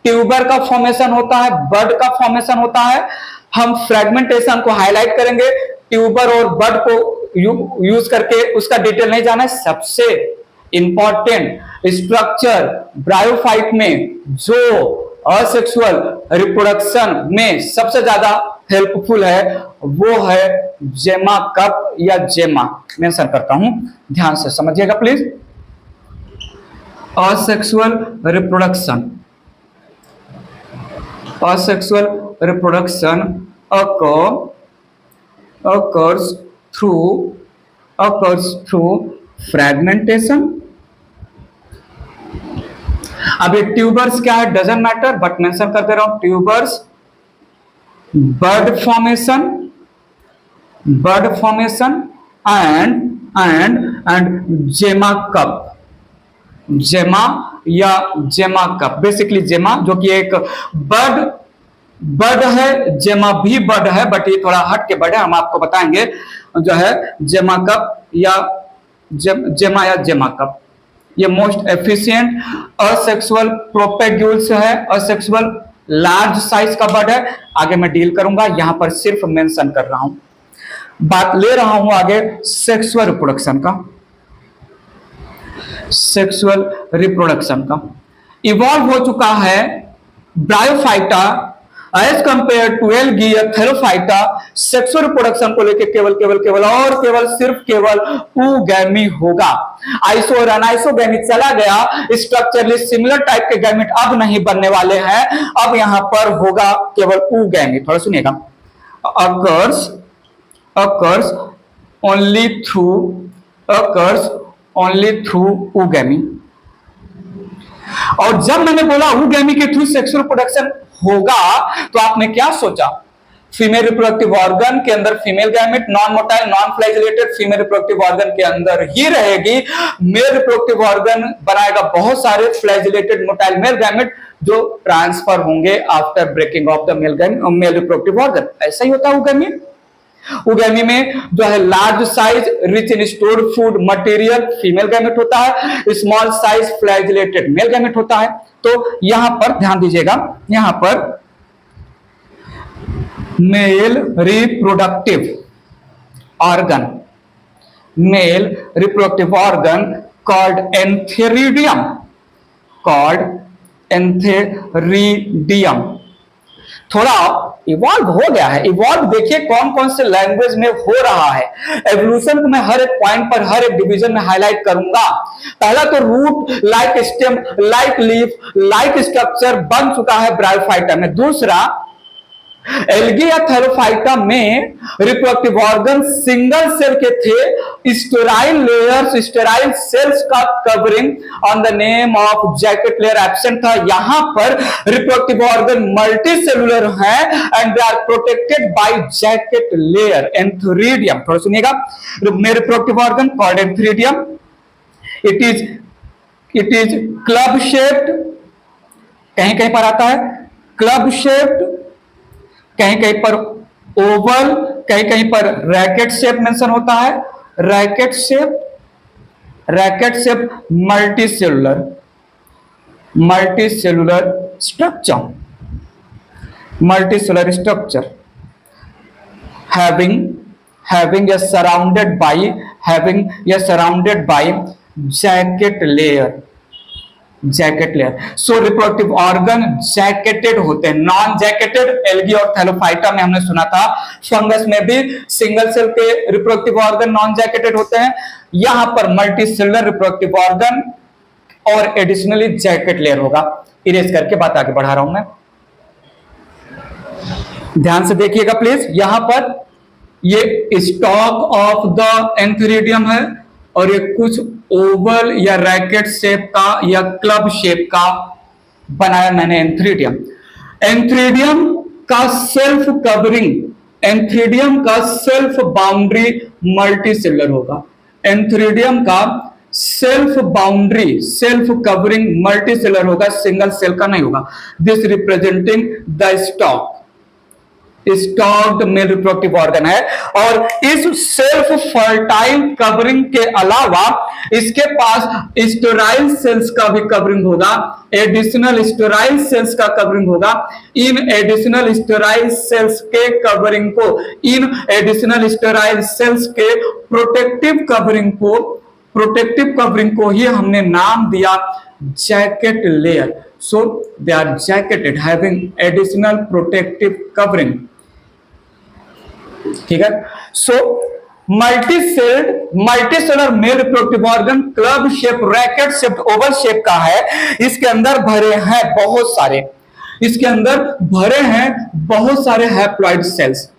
ट्यूबर का फॉर्मेशन होता है, बड का फॉर्मेशन होता है। हम फ्रेगमेंटेशन को हाईलाइट करेंगे, ट्यूबर और बड को यूज करके उसका डिटेल नहीं जाना है। सबसे इंपॉर्टेंट स्ट्रक्चर ब्रायोफाइट में जो असेक्सुअल रिप्रोडक्शन में सबसे ज्यादा हेल्पफुल है वो है जेमा कप या जेमा। मेंशन करता हूं, ध्यान से समझिएगा please. Asexual reproduction occurs through fragmentation। अब ये ट्यूबर्स क्या है डजंट मैटर, बट मेंशन कर दे रहा हूं, ट्यूबर्स, बर्ड फॉर्मेशन एंड जेमा कप, जेमा या जेमा कप। बेसिकली जेमा जो कि एक बर्ड बर्ड है, जेमा भी बर्ड है, बट ये थोड़ा हट के बर्ड है, हम आपको बताएंगे जो है जेमा कप या जेमा या जेमा कप। ये मोस्ट एफिशिएंट असेक्सुअल प्रोपेग्यूल्स है, असेक्सुअल लार्ज साइज का बर्ड है। आगे मैं डील करूंगा, यहां पर सिर्फ मेंशन कर रहा हूं, बात ले रहा हूं आगे सेक्सुअल रिप्रोडक्शन का। सेक्सुअल रिप्रोडक्शन का इवॉल्व हो चुका है bryophyta as compare to algae या थैलोफाइटा। सेक्सुअल रिप्रोडक्शन को लेकर केवल सिर्फ ऊगैमी होगा। आइसो और अनाइसोगैमी चला गया, स्ट्रक्चरली सिमिलर टाइप के गैमेट अब नहीं बनने वाले हैं, अब यहां पर होगा केवल ऊगैमी। थोड़ा सुनिएगा, occurs only through oogammy। और जब मैंने बोला oogammy के थ्रू सेक्सुअल प्रोडक्शन होगा तो आपने क्या सोचा? फीमेल रिप्रोडक्टिव ऑर्गन के अंदर female gamete, non motile non flagellated female reproductive organ के अंदर ही रहेगी। मेल रिप्रोडक्टिव ऑर्गन बनाएगा बहुत सारे फ्लैजिलेटेड मोटाइल मेल गैमेट जो ट्रांसफर होंगे after breaking of the male reproductive organ. ऐसा ही होता है oogammy। oogammy में जो है large size rich in stored food material female gamete होता है, small size flagellated male gamete होता है। तो यहां पर ध्यान दीजिएगा, यहां पर male reproductive organ called antheridium थोड़ा इवॉल्व हो गया है। इवॉल्व देखिए कौन कौन से लैंग्वेज में हो रहा है। एवोल्यूशन को मैं हर एक पॉइंट पर हर एक डिवीजन में हाईलाइट करूंगा। पहला तो root, like stem, like leaf, like structure बन चुका है ब्रायोफाइटा में। दूसरा, एल्गी या थैलोफाइटा में रिप्रोडक्टिव ऑर्गन सिंगल सेल के थे, स्टेराइल लेयर्स, स्टेराइल सेल्स का covering on the name of jacket layer absent था। यहां पर रिप्रोडक्टिव ऑर्गन मल्टी सेलुलर है and they are protected by jacket layer antheridium. थोड़ा सुनिएगा, reproductive organ called antheridium, it is club shaped, कहीं कहीं पर आता है क्लब शेप्ड, कहीं कहीं पर ओवल, कहीं कहीं पर रैकेट शेप मेंशन होता है, racket shape multicellular structure having a surrounded by jacket layer. So reproductive organ jacketed होते हैं। नॉन जैकेटेड एल्गी और थैलोफाइटा में हमने सुना था, फंगस में भी सिंगल सेल के रिप्रोडक्टिव ऑर्गन नॉन जैकेटेड होते हैं। यहां पर मल्टी सेलुलर रिप्रोडक्टिव ऑर्गन और एडिशनली जैकेट लेयर होगा। इरेज करके बात आगे बढ़ा रहा हूं मैं, ध्यान से देखिएगा प्लीज। यहां पर ये स्टॉक ऑफ द एंथेरिडियम है और ये कुछ ओवल या रैकेट शेप का या क्लब शेप का बनाया मैंने एंथेरिडियम। एंथेरिडियम का सेल्फ कवरिंग, एंथेरिडियम का सेल्फ बाउंड्री मल्टीसेलुलर होगा। एंथेरिडियम का self boundary, self covering multicellular होगा, सिंगल सेल का नहीं होगा। This representing the stocked mail reproductive organ है। और इस सेल्फ फर्टाइल कवरिंग के अलावा इसके पास स्टेराइल सेल्स का भी कवरिंग होगा, एडिशनल स्टेराइल सेल्स का कवरिंग होगा। इन एडिशनल स्टेराइल सेल्स के कवरिंग को, इन एडिशनल स्टेराइल सेल्स के प्रोटेक्टिव कवरिंग को ही हमने नाम दिया jacket layer. So they are jacketed having additional protective covering. ठीक है। So multicellular male reproductive organ club shape, racket shape, oval shape का है। इसके अंदर भरे हैं बहुत सारे haploid cells.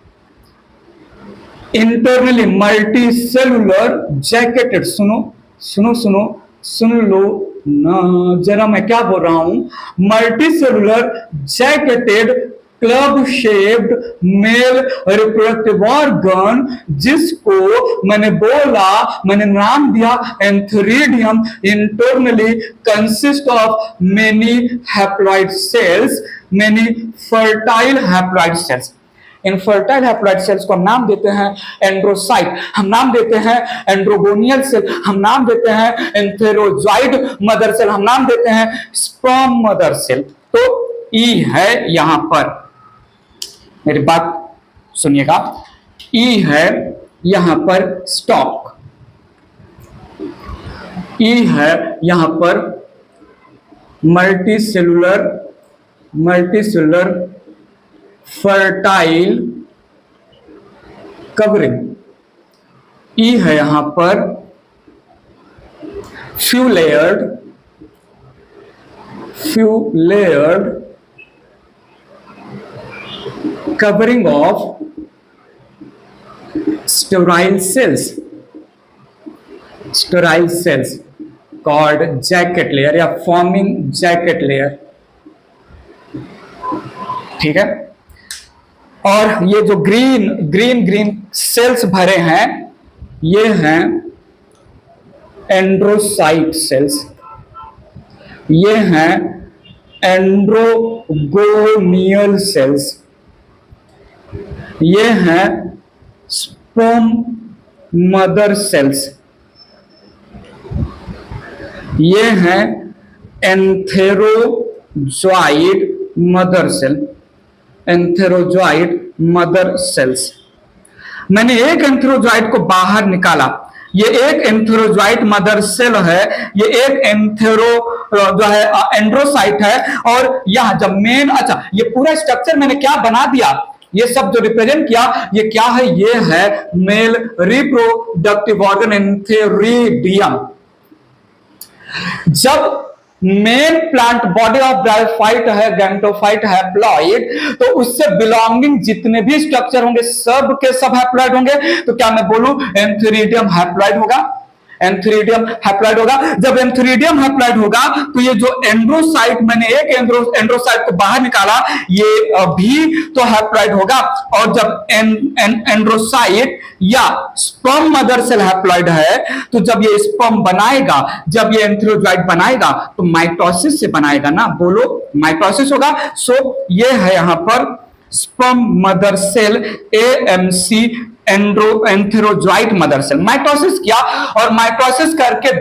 Internally multicellular jacketed, सुनो लो ना जरा मैं क्या बोल रहा हूं। Multicellular jacketed club shaped mail reproductive organ, जिसको मैंने नाम दिया antheridium, internally consist of many haploid cells. Many fertile haploid cells. In fertile haploid cells को हम नाम देते हैं एंड्रोसाइट, हम नाम देते हैं एंड्रोगोनियल सेल, हम नाम देते हैं एंथेरोजॉइड मदर सेल, हम नाम देते हैं स्पर्म मदर सेल। तो ई है यहां पर, मेरी बात सुनिएगा, ई है यहां पर स्टॉक, ई है यहां पर मल्टीसेलुलर फर्टाइल कवरिंग, ई है यहां पर few layered covering of sterile cells called jacket layer या forming jacket layer, ठीक है। और ये जो ग्रीन सेल्स भरे हैं ये हैं एंड्रोसाइट सेल्स, ये हैं एंड्रोगोनियल सेल्स, ये हैं स्पर्म मदर सेल्स, ये हैं एंथेरोजॉइड मदर सेल्स। मैंने एक एंथेरोजॉइड को बाहर निकाला, ये एक एंथेरोजॉइड मदर सेल है, ये एक जो है एंड्रोसाइट है। और यहां जब अच्छा ये पूरा स्ट्रक्चर मैंने क्या बना दिया, ये सब जो रिप्रेजेंट किया ये क्या है, ये है मेल रिप्रोडक्टिव ऑर्गन एंथेरिडियम। जब main plant body of bryophyte है, गैमेटोफाइट हैप्लॉइड, तो उससे बिलोंगिंग जितने भी स्ट्रक्चर होंगे सब के सब हैप्लॉइड होंगे। तो क्या मैं बोलूं एंथेरिडियम हैप्लॉइड होगा, एंथेरिडियम हैप्लॉइड होगा। जब एंथेरिडियम हैप्लॉइड होगा तो ये जो एंड्रोसाइट, मैंने एक एंड्रोसाइट को बाहर निकाला, ये भी तो हैप्लॉइड होगा। और जब एंड्रोसाइट या स्पर्म मदर सेल हैप्लॉइड है, तो जब ये स्पर्म बनाएगा, जब ये एंथेरोजॉइड बनाएगा तो माइटोसिस से बनाएगा ना, बोलो माइटोसिस होगा। सो ये है यहां पर sperm mother cell AMC antherozoid mother cell. Mitosis किया और माइटोसिस करके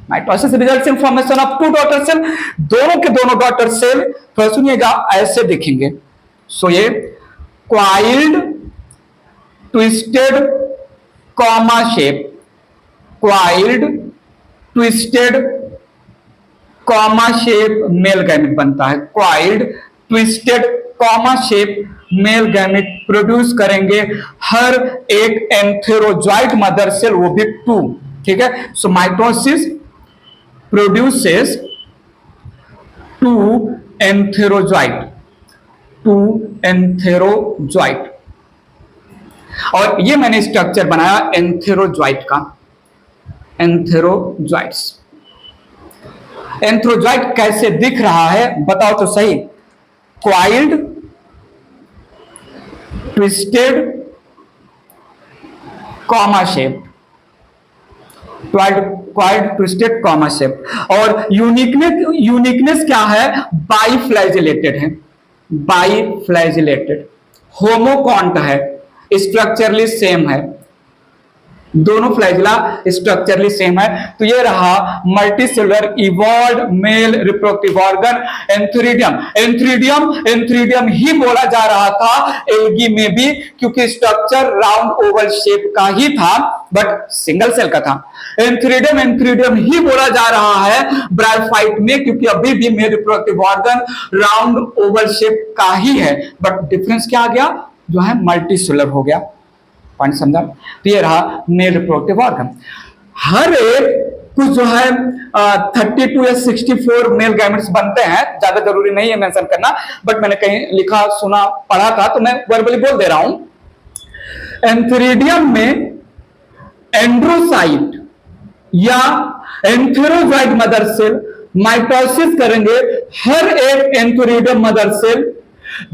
mitosis results in formation of two daughter cell, दोनों के दोनों डॉटर सेल तो सुनिएगा ऐसे दिखेंगे। सो ये coiled twisted comma shape, coiled twisted comma shape male gamete बनता है, coiled twisted comma shape male gamete produce करेंगे हर एक एंथेरोजॉइड मदर सेल, वो भी 2, ठीक है। So mitosis produces 2 antherozoid. और ये मैंने स्ट्रक्चर बनाया एंथेरोजॉइड का, एंथेरोजॉइड कैसे दिख रहा है बताओ तो सही। Coiled twisted comma shape, coiled twisted comma shape. और यूनिकनेस क्या है, बाइफ्लैजिलेटेड है, बाइफ्लैजिलेटेड, होमोकॉन्ट है, स्ट्रक्चरली सेम है, दोनों फ्लैजिला स्ट्रक्चरली सेम है। तो ये रहा multicellular evolved male reproductive organ antheridium ही बोला जा रहा था एल्गी में भी, क्योंकि स्ट्रक्चर राउंड ओवल शेप का ही था बट सिंगल सेल का था। एंथेरिडियम ही बोला जा रहा है ब्रायोफाइट में, क्योंकि अभी भी mail reproductive organ round oval shape का ही है, बट डिफरेंस क्या आ गया, जो है मल्टीसेलुलर हो गया। पॉइंट समझा। तो ये रहा मेल रिप्रोडक्टिव ऑर्गन। हर एक कुछ जो है 32 या 64 मेल गैमेट्स बनते हैं, ज्यादा जरूरी नहीं है मेंशन करना, बट मैंने कहीं लिखा सुना पढ़ा था तो मैं वर्बली बोल दे रहा हूं। एंथेरिडियम में एंड्रोसाइट या एंथेरोजॉइड मदर सेल माइटोसिस करेंगे हर एक एंथेरिडियम मदर सेल,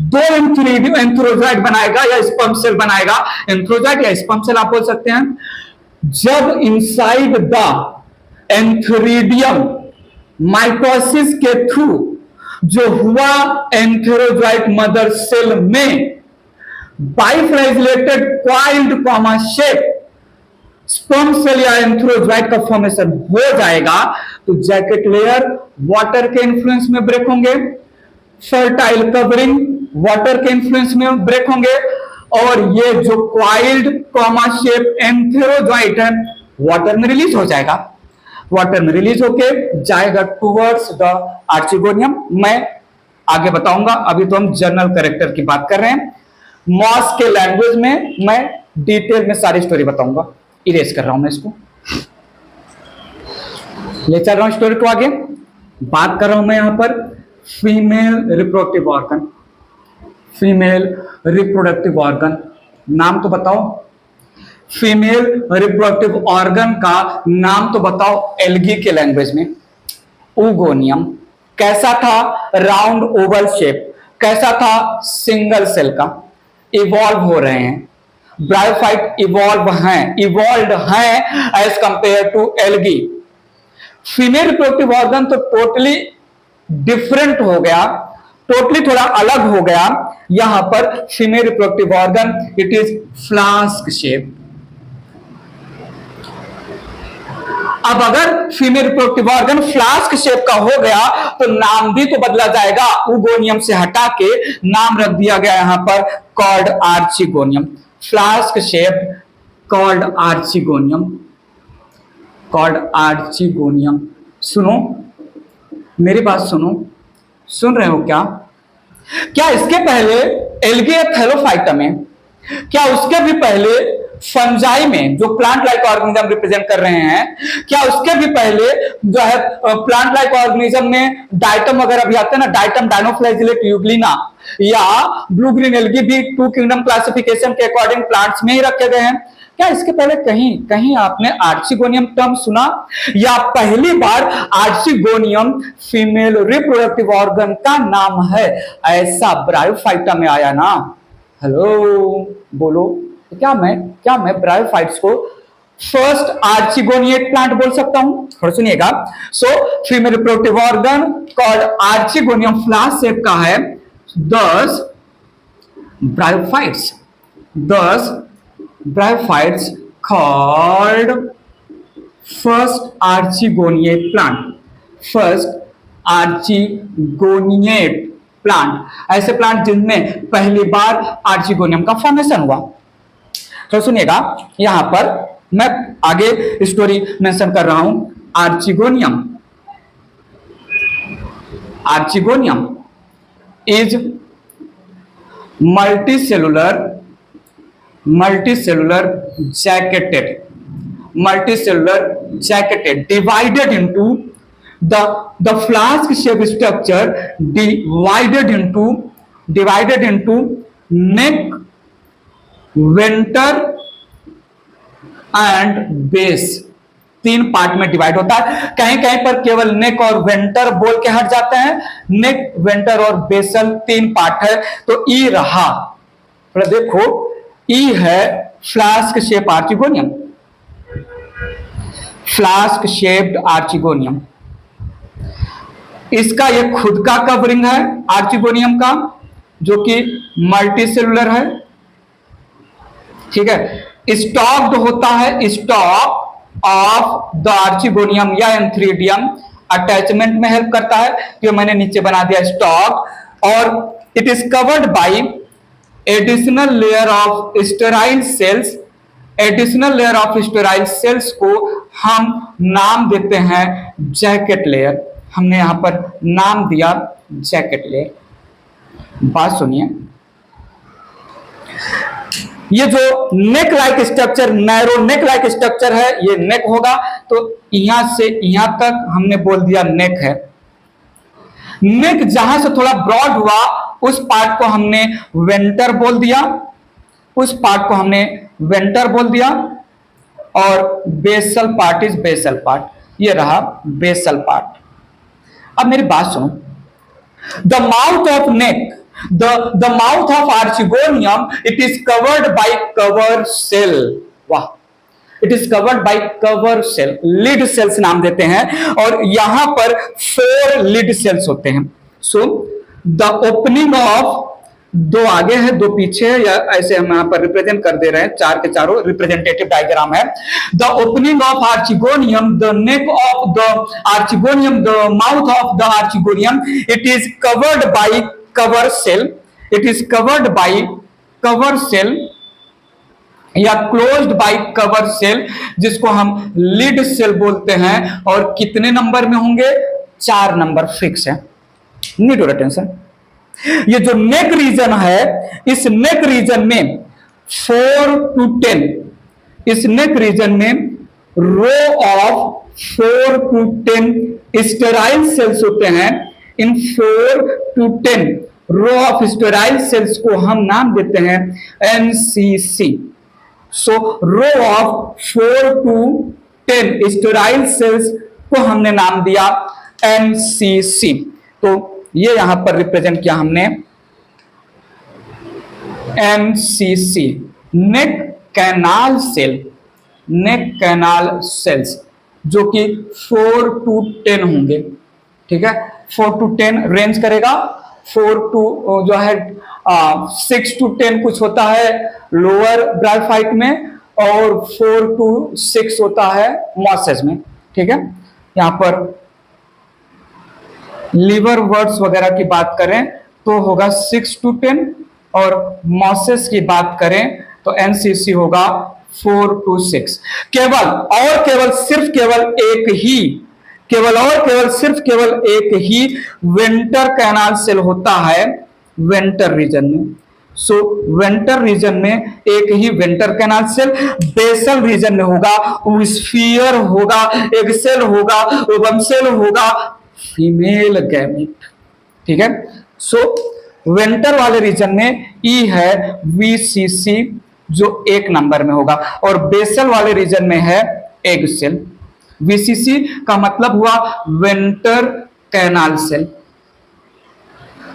2 एंथेरोजॉइड बनाएगा या स्पर्म सेल बनाएगा, एंथेरोजॉइड या स्पर्म सेल आप बोल सकते हैं। जब इनसाइड द एंथेरिडियम माइटोसिस के थ्रू जो हुआ एंथेरोजोइट मदर सेल में biflagellated coiled comma shape sperm cell या एंथेरोजोइट का फॉर्मेशन हो जाएगा, तो जैकेट लेयर वाटर के इन्फ्लुएंस में ब्रेक होंगे, फर्टाइल कवरिंग वाटर के इन्फ्लुएंस में ब्रेक होंगे, और ये जो कॉइल्ड कॉमा शेप एंथेरोजोइट है वाटर में रिलीज हो जाएगा। वाटर में रिलीज होके जाएगा टुवर्ड्स द आर्चिगोनियम। मैं आगे बताऊंगा, अभी तो हम जनरल कैरेक्टर की बात कर रहे हैं। मॉस के लैंग्वेज में मैं डिटेल में सारी स्टोरी बताऊंगा। इरेज कर रहा हूं मैं इसको, ले चल रहा हूं स्टोरी को आगे। बात कर रहा हूं मैं यहां पर female reproductive organ. Female reproductive organ, नाम तो बताओ। फीमेल रिप्रोडक्टिव ऑर्गन का नाम तो बताओ एल्गी के लैंग्वेज में। ओगोनियम। कैसा था? Round oval shape. कैसा था? सिंगल सेल का। इवॉल्व हो रहे हैं, ब्रायोफाइट इवॉल्व हैं as compare to algae. Female reproductive organ तो टोटली डिफरेंट हो गया, टोटली थोड़ा अलग हो गया। यहां पर female reproductive organ it is flask shape. अब अगर female reproductive organ flask shape का हो गया तो नाम भी तो बदला जाएगा। ओगोनियम से हटा के नाम रख दिया गया यहां पर called archegonium. Flask shape called archegonium, called archegonium. सुनो मेरी बात सुनो, सुन रहे हो क्या? क्या इसके पहले एल्गी थैलोफाइटा में, क्या उसके भी पहले फंजाई में जो प्लांट लाइक ऑर्गेनिज्म रिप्रेजेंट कर रहे हैं, क्या उसके भी पहले जो है प्लांट लाइक ऑर्गेनिज्म में डाइटम वगैरह भी आते हैं ना, डाइटम डाइनोफ्लैजिलेट यूग्लिना या ब्लू ग्रीन एल्गी भी टू किंगडम क्लासिफिकेशन के अकॉर्डिंग प्लांट्स में ही रखे गए हैं। क्या इसके पहले कहीं कहीं आपने आर्चिगोनियम टर्म सुना? या पहली बार आर्चिगोनियम फीमेल रिप्रोडक्टिव ऑर्गन का नाम है ऐसा ब्रायोफाइटा में आया ना? हेलो बोलो, क्या मैं ब्रायोफाइट्स को फर्स्ट आर्चिगोनिएट प्लांट बोल सकता हूं? थोड़ा सुनिएगा। So female reproductive organ called archegonium flask shape का है। Thus bryophytes called first archegoniate plant, first archegoniate plant, ऐसे प्लांट जिनमें पहली बार आर्चिगोनियम का फॉर्मेशन हुआ। तो सुनिएगा, यहां पर मैं आगे स्टोरी मेंशन कर रहा हूं। Archegonium is multicellular jacketed divided into the flask shape structure divided into neck, venter and base, तीन पार्ट में डिवाइड होता है। कहीं कहीं पर केवल नेक और वेंटर बोल के हट जाते हैं। नेक, वेंटर और बेसल तीन पार्ट है। तो ई रहा, देखो ई है flask shape archegonium, flask shaped archegonium. इसका ये खुद का कवरिंग है आर्चिगोनियम का, जो कि मल्टीसेलुलर है। ठीक है, स्टॉक्ड होता है, स्टॉक ऑफ द आर्चिगोनियम या एंथ्रीडियम अटैचमेंट में हेल्प करता है, जो मैंने नीचे बना दिया स्टॉक। और it is covered by additional layer of sterile cells. Additional layer of sterile cells को हम नाम देते हैं जैकेट लेयर। हमने यहां पर नाम दिया जैकेट लेयर। बात सुनिए, ये जो नेक लाइक स्ट्रक्चर, नैरो नेक लाइक स्ट्रक्चर है, ये नेक होगा। तो यहां से यहां तक हमने बोल दिया नेक है। नेक जहां से थोड़ा ब्रॉड हुआ उस पार्ट को हमने वेंटर बोल दिया, उस पार्ट को हमने वेंटर बोल दिया। और basal part is basal part, ये रहा बेसल पार्ट। अब मेरी बात सुनो, the mouth of neck, the mouth of archegonium, it is covered by cover cell। वाह, it is covered by cover cell, lid cells नाम देते हैं। और यहां पर 4 lid cells होते हैं। सो द ओपनिंग ऑफ, दो आगे है दो पीछे है, या ऐसे हम यहाँ पर रिप्रेजेंट कर दे रहे हैं, चार के चारों रिप्रेजेंटेटिव डायग्राम है। The opening of archegonium, the neck of the archegonium, the mouth of the archegonium, it is covered by cover cell, it is covered by cover cell या क्लोज्ड बाय कवर सेल, जिसको हम lid cell बोलते हैं। और कितने number में होंगे? 4 number fix है, नीड योर अटेंशन। ये जो नेक रीजन है, इस नेक रीजन में 4 to 10, इस नेक रीजन में row of 4 to 10 sterile cells होते हैं। इन 4 to 10 row of sterile cells को हम नाम देते हैं NCC. So row of 4 to 10 sterile cells को हमने नाम दिया एनसीसी। तो ये यहां पर रिप्रेजेंट किया हमने एनसीसी, नेक कैनाल सेल, नेक कैनाल सेल्स, जो कि 4 to 10 होंगे। ठीक है, 4 to 10 रेंज करेगा। 4 to जो है 6 to 10 कुछ होता है लोअर ब्रायोफाइट में, और 4 to 6 होता है मॉसेस में। ठीक है, यहां पर लीवर वर्ड्स वगैरह की बात करें तो होगा 6 to 10, और मॉसेस की बात करें तो एनसीसी होगा 4 to 6। केवल और केवल सिर्फ केवल एक ही, केवल और केवल सिर्फ केवल एक ही वेंटर कैनाल सेल होता है वेंटर रीजन में। सो वेंटर रीजन में एक ही venter canal cell, basal region में होगा स्फीयर होगा, एग सेल होगा, ओवम सेल होगा, फीमेल गैमेट। ठीक है, सो वेंटर वाले रीजन में ई है वीसीसी, जो 1 नंबर में होगा, और बेसल वाले रीजन में है एग सेल। वीसीसी का मतलब हुआ venter canal cell,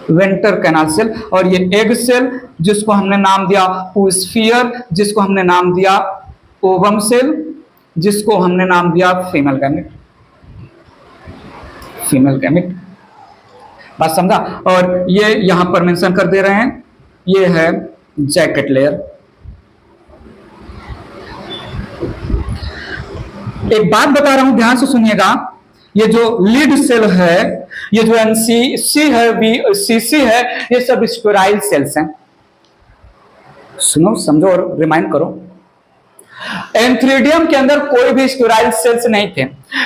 venter canal cell, और ये एग सेल जिसको हमने नाम दिया स्फीयर, जिसको हमने नाम दिया ओवम सेल, जिसको हमने नाम दिया फीमेल गैमेट, फीमेल गैमेट। बात समझा? और ये यहां पर मेंशन कर दे रहे हैं, ये है जैकेट लेयर। एक बात बता रहा हूं, ध्यान से सुनिएगा। ये जो लीड सेल है, ये जो एनसीसी है, बीसीसी है, ये सब स्टेराइल सेल्स हैं। सुनो, समझो और रिमाइंड करो। एंथ्रीडियम के अंदर कोई भी स्टेराइल सेल्स नहीं थे।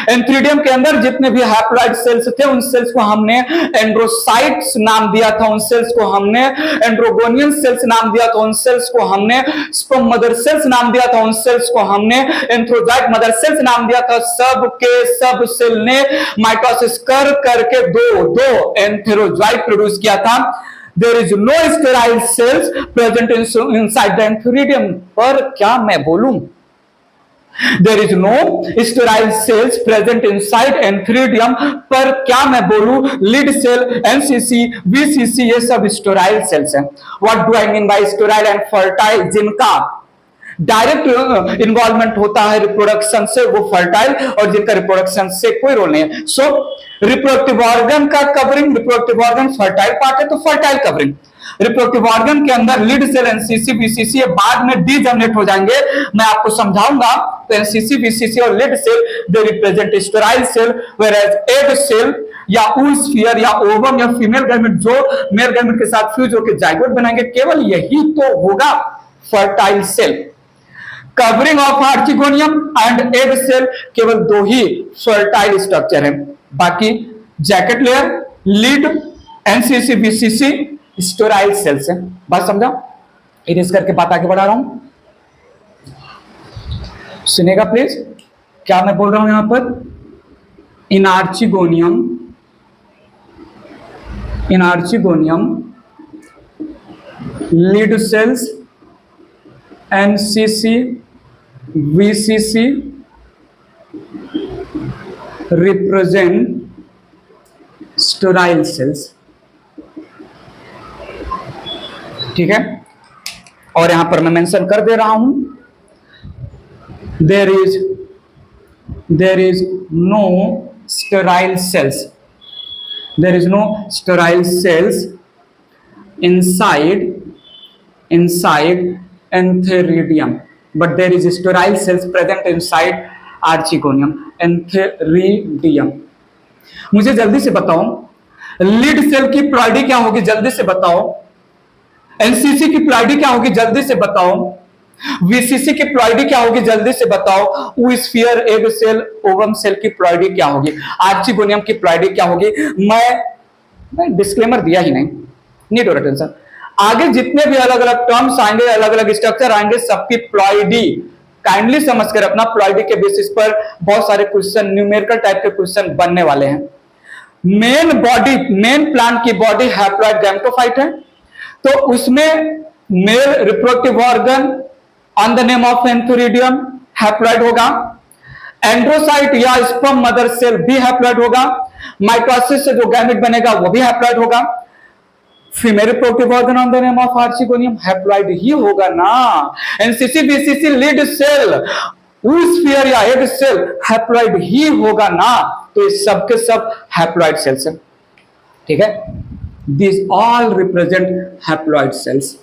एंथ्रीडियम के अंदर जितने भी हैप्लॉइड सेल्स थे, उन सेल्स को हमने एंड्रोसाइट्स नाम दिया था, उन सेल्स को हमने एंड्रोगोनियन सेल्स नाम दिया था, उन सेल्स को हमने स्पर्म मदर सेल्स नाम दिया था, उन सेल्स को हमने एंथ्रोजाइट मदर सेल्स नाम दिया था। सब के सब सेल ने माइटोसिस कर करके दो एंथ्रोजाइट प्रोड्यूस किया था। There is no sterile cells present inside the antheridium। पर क्या मैं बोलूं? There is no sterile cells present inside antheridium। पर क्या मैं बोलूं? लीड सेल, एनसीसी, वीसीसी, ये सब स्टेराइल सेल्स हैं। What do I mean by sterile and fertile? जिनका डायरेक्ट इन्वॉल्वमेंट होता है रिप्रोडक्शन से, वो फर्टाइल, और जिनका रिप्रोडक्शन से कोई रोल नहीं है। सो रिप्रोडक्टिव ऑर्गन का covering, reproductive organ fertile part है तो फर्टाइल कवरिंग। रिप्रोडक्टिव ऑर्गन के अंदर लीड सेल, एनसीसी, बीसीसी, ये बाद में डीजनरेट हो जाएंगे, मैं आपको समझाऊंगा। तो एनसीसी, बीसीसी और lead cell they represent sterile cell, whereas egg cell या स्फीयर या ओवम या फीमेल गैमेट जो मेल गैमेट के साथ फ्यूज होकर जाइगोट बनाएंगे, केवल यही तो होगा fertile cell. Covering of archegonium and egg cell, केवल 2 ही फर्टाइल स्ट्रक्चर है, बाकी jacket layer, lead, NCC, BCC sterile cells है। बात समझा? इरेज करके बात आगे बढ़ा रहा हूं, सुनेगा प्लीज। क्या मैं बोल रहा हूं यहां पर? In archegonium lid cells, NCC, VCC represent sterile cells. ठीक है, और यहां पर मैं मेंशन कर दे रहा हूं, there is no sterile cells, there is no sterile cells inside antheridium, but there is sterile cells present inside archegonium, antheridium. मुझे जल्दी से बताओ लीड सेल की प्लॉइडी क्या होगी, जल्दी से बताओ। एनसीसी की प्लॉइडी क्या होगी, जल्दी से बताओ। वीसीसी की प्लॉइडी क्या होगी, जल्दी से बताओ। ऊस्फीयर, एग सेल, ओवम सेल की प्लॉइडी क्या होगी, आर्चिगोनियम की प्लॉइडी क्या होगी। मैं डिस्क्लेमर दिया ही नहीं, नीड योर अटेंशन। आगे जितने भी अलग अलग टर्म्स आएंगे, अलग अलग स्ट्रक्चर आएंगे, सबकी प्लॉइडी काइंडली समझकर अपना। प्लॉइडी के बेसिस पर बहुत सारे क्वेश्चन, न्यूमेरिकल टाइप के क्वेश्चन बनने वाले हैं। मेन प्लांट की बॉडी हैप्लॉइड गैमेटोफाइट है, तो उसमें male reproductive organ on the name of antheridium haploid होगा। एंड्रोसाइट या स्पर्म मदर सेल भी हैप्लॉइड होगा। माइटोसिस से जो गैमेट बनेगा वो भी हैप्लॉइड होगा। Female reproductive organ on the name of archegonium haploid ही होगा ना। NCC VCC lid cell, oosphere या एग सेल हैप्लॉइड ही होगा ना। तो ये सब के सब हैप्लॉइड सेल्स हैं, ठीक है। These all represent haploid cells.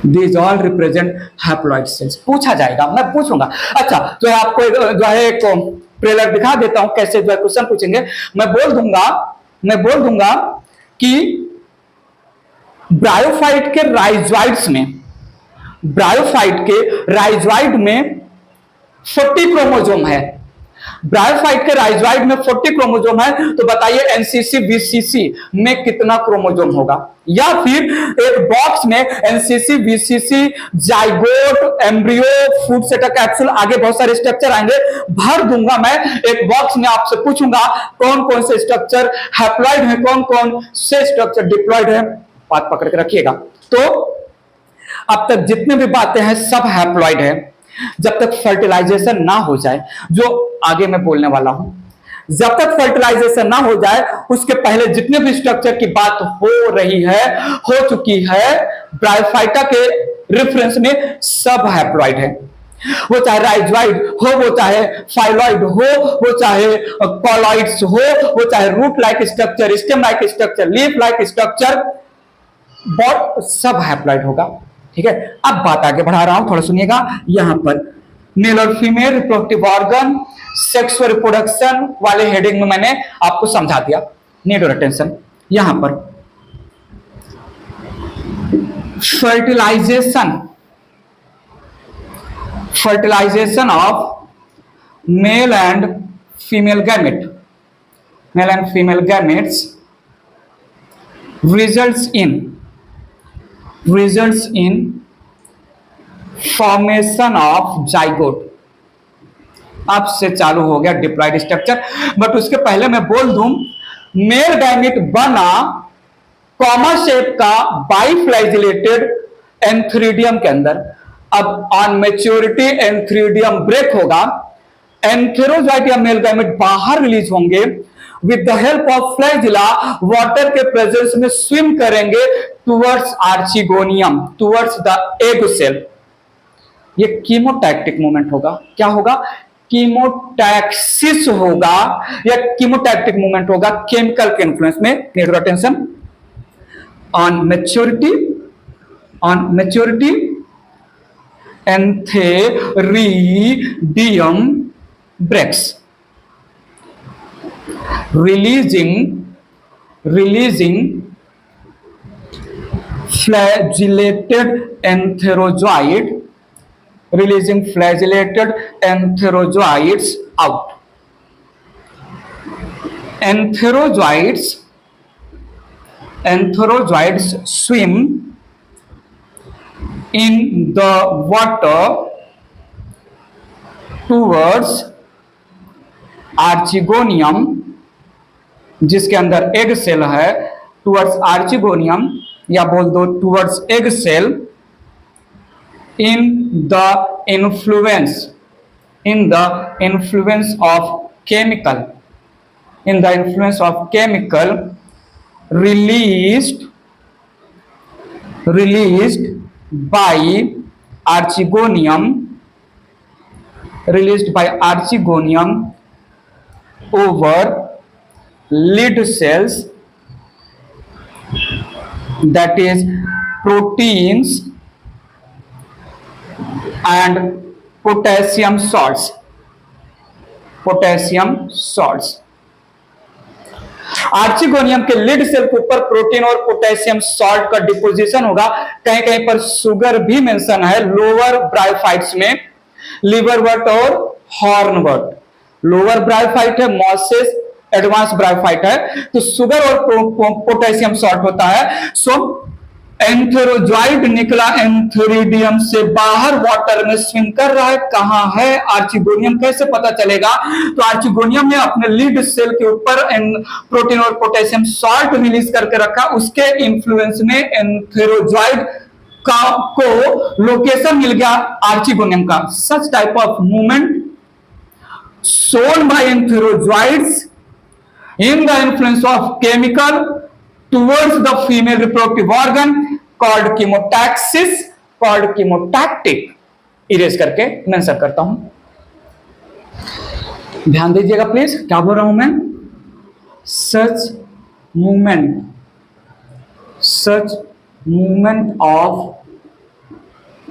These all represent haploid cells. पूछा जाएगा, मैं पूछूंगा। अच्छा, जो है आपको जो है एक प्रेलर दिखा देता हूं कैसे जो है क्वेश्चन पूछेंगे। मैं बोल दूंगा कि ब्रायोफाइट के राइजोइड में 40 क्रोमोजोम है। ब्रायोफाइट के राइजोइड में 40 क्रोमोजोम है, तो बताइए एनसीसी बीसीसी में कितना क्रोमोजोम होगा। या फिर एक बॉक्स में NCC BCC, zygote, embryo, food setup capsule, आगे बहुत सारे स्ट्रक्चर आएंगे, भर दूंगा मैं एक बॉक्स में। आपसे पूछूंगा कौन कौन से स्ट्रक्चर हैप्लॉइड है, कौन कौन से स्ट्रक्चर डिप्लॉइड है। बात पकड़ के रखिएगा। तो अब तक जितने भी बातें हैं सब हैप्लॉइड है, जब तक फर्टिलाइजेशन ना हो जाए, जो आगे मैं बोलने वाला हूं। जब तक फर्टिलाइजेशन ना हो जाए, उसके पहले जितने भी स्ट्रक्चर की बात हो चुकी है, ब्रायोफाइटा के रेफरेंस में सब हैप्लॉइड है। वो चाहे राइजोइड हो, वो चाहे फाइलॉइड हो, वो चाहे कॉलॉइड्स हो, वो चाहे root like structure, stem like structure, leaf like structure, सब हैप्लॉइड होगा, ठीक है। अब बात आगे बढ़ा रहा हूं, थोड़ा सुनिएगा। यहां पर मेल और female reproductive organ, sexual reproduction वाले हेडिंग में मैंने आपको समझा दिया, नीड योर अटेंशन। यहां पर fertilization of male and female gametes results in formation of zygote। अब से चालू हो गया डिप्लॉइड स्ट्रक्चर। बट उसके पहले मैं बोल दूं, मेल गैमेट बना कॉमा शेप का बाइफ्लैजिलेटेड एंथ्रीडियम के अंदर। अब ऑन मैच्योरिटी एंथ्रीडियम ब्रेक होगा, एंथेरोजाइट या मेल गैमेट बाहर रिलीज होंगे, with the help of flagella water के प्रेजेंस में स्विम करेंगे towards archegonium, towards the egg cell. ये कीमोटैक्टिक मूवमेंट होगा। क्या होगा? कीमोटैक्सिस होगा या कीमोटैक्टिक मूवमेंट होगा केमिकल के इन्फ्लुएंस में। Need your attention. On maturity antheridium breaks, releasing flagellated antherozoids out. Antherozoids swim in the water towards archegonium, जिसके अंदर एग सेल है, टुवर्ड्स आर्चिगोनियम या बोल दो towards egg cell, in the influence of chemical released by archegonium over lead cells, that is proteins and potassium salts. Potassium salts. Archegonium के lid cell के ऊपर protein और पोटेशियम सॉल्ट का deposition होगा। कहीं कहीं पर शुगर भी मेंशन है लोअर ब्रायोफाइट्स में, लिवरवर्ट और हॉर्नवर्ट। लोअर ब्रायोफाइट है, मॉसेस एडवांस ब्रायोफाइट है, तो शुगर और पोटेशियम सॉल्ट होता है। सो एंथेरोजॉइड निकला एंथेरिडियम से बाहर, वाटर में स्विम कर रहा है। कहां है आर्चिगोनियम, कैसे पता चलेगा? तो आर्चिगोनियम ने अपने लीड सेल के ऊपर प्रोटीन और पोटेशियम सॉल्ट रिलीज करके रखा। उसके इन्फ्लुएंस में एंथेरोजॉइड को लोकेशन मिल गया आर्चिगोनियम का। Such type of movement shown by entherozoids in the influence of chemical towards the female reproductive organ called chemotaxis, called chemotactic। Erase करके मेंशन करता हूं, ध्यान दीजिएगा प्लीज। क्या बोल रहा हूं मैं? Such movement of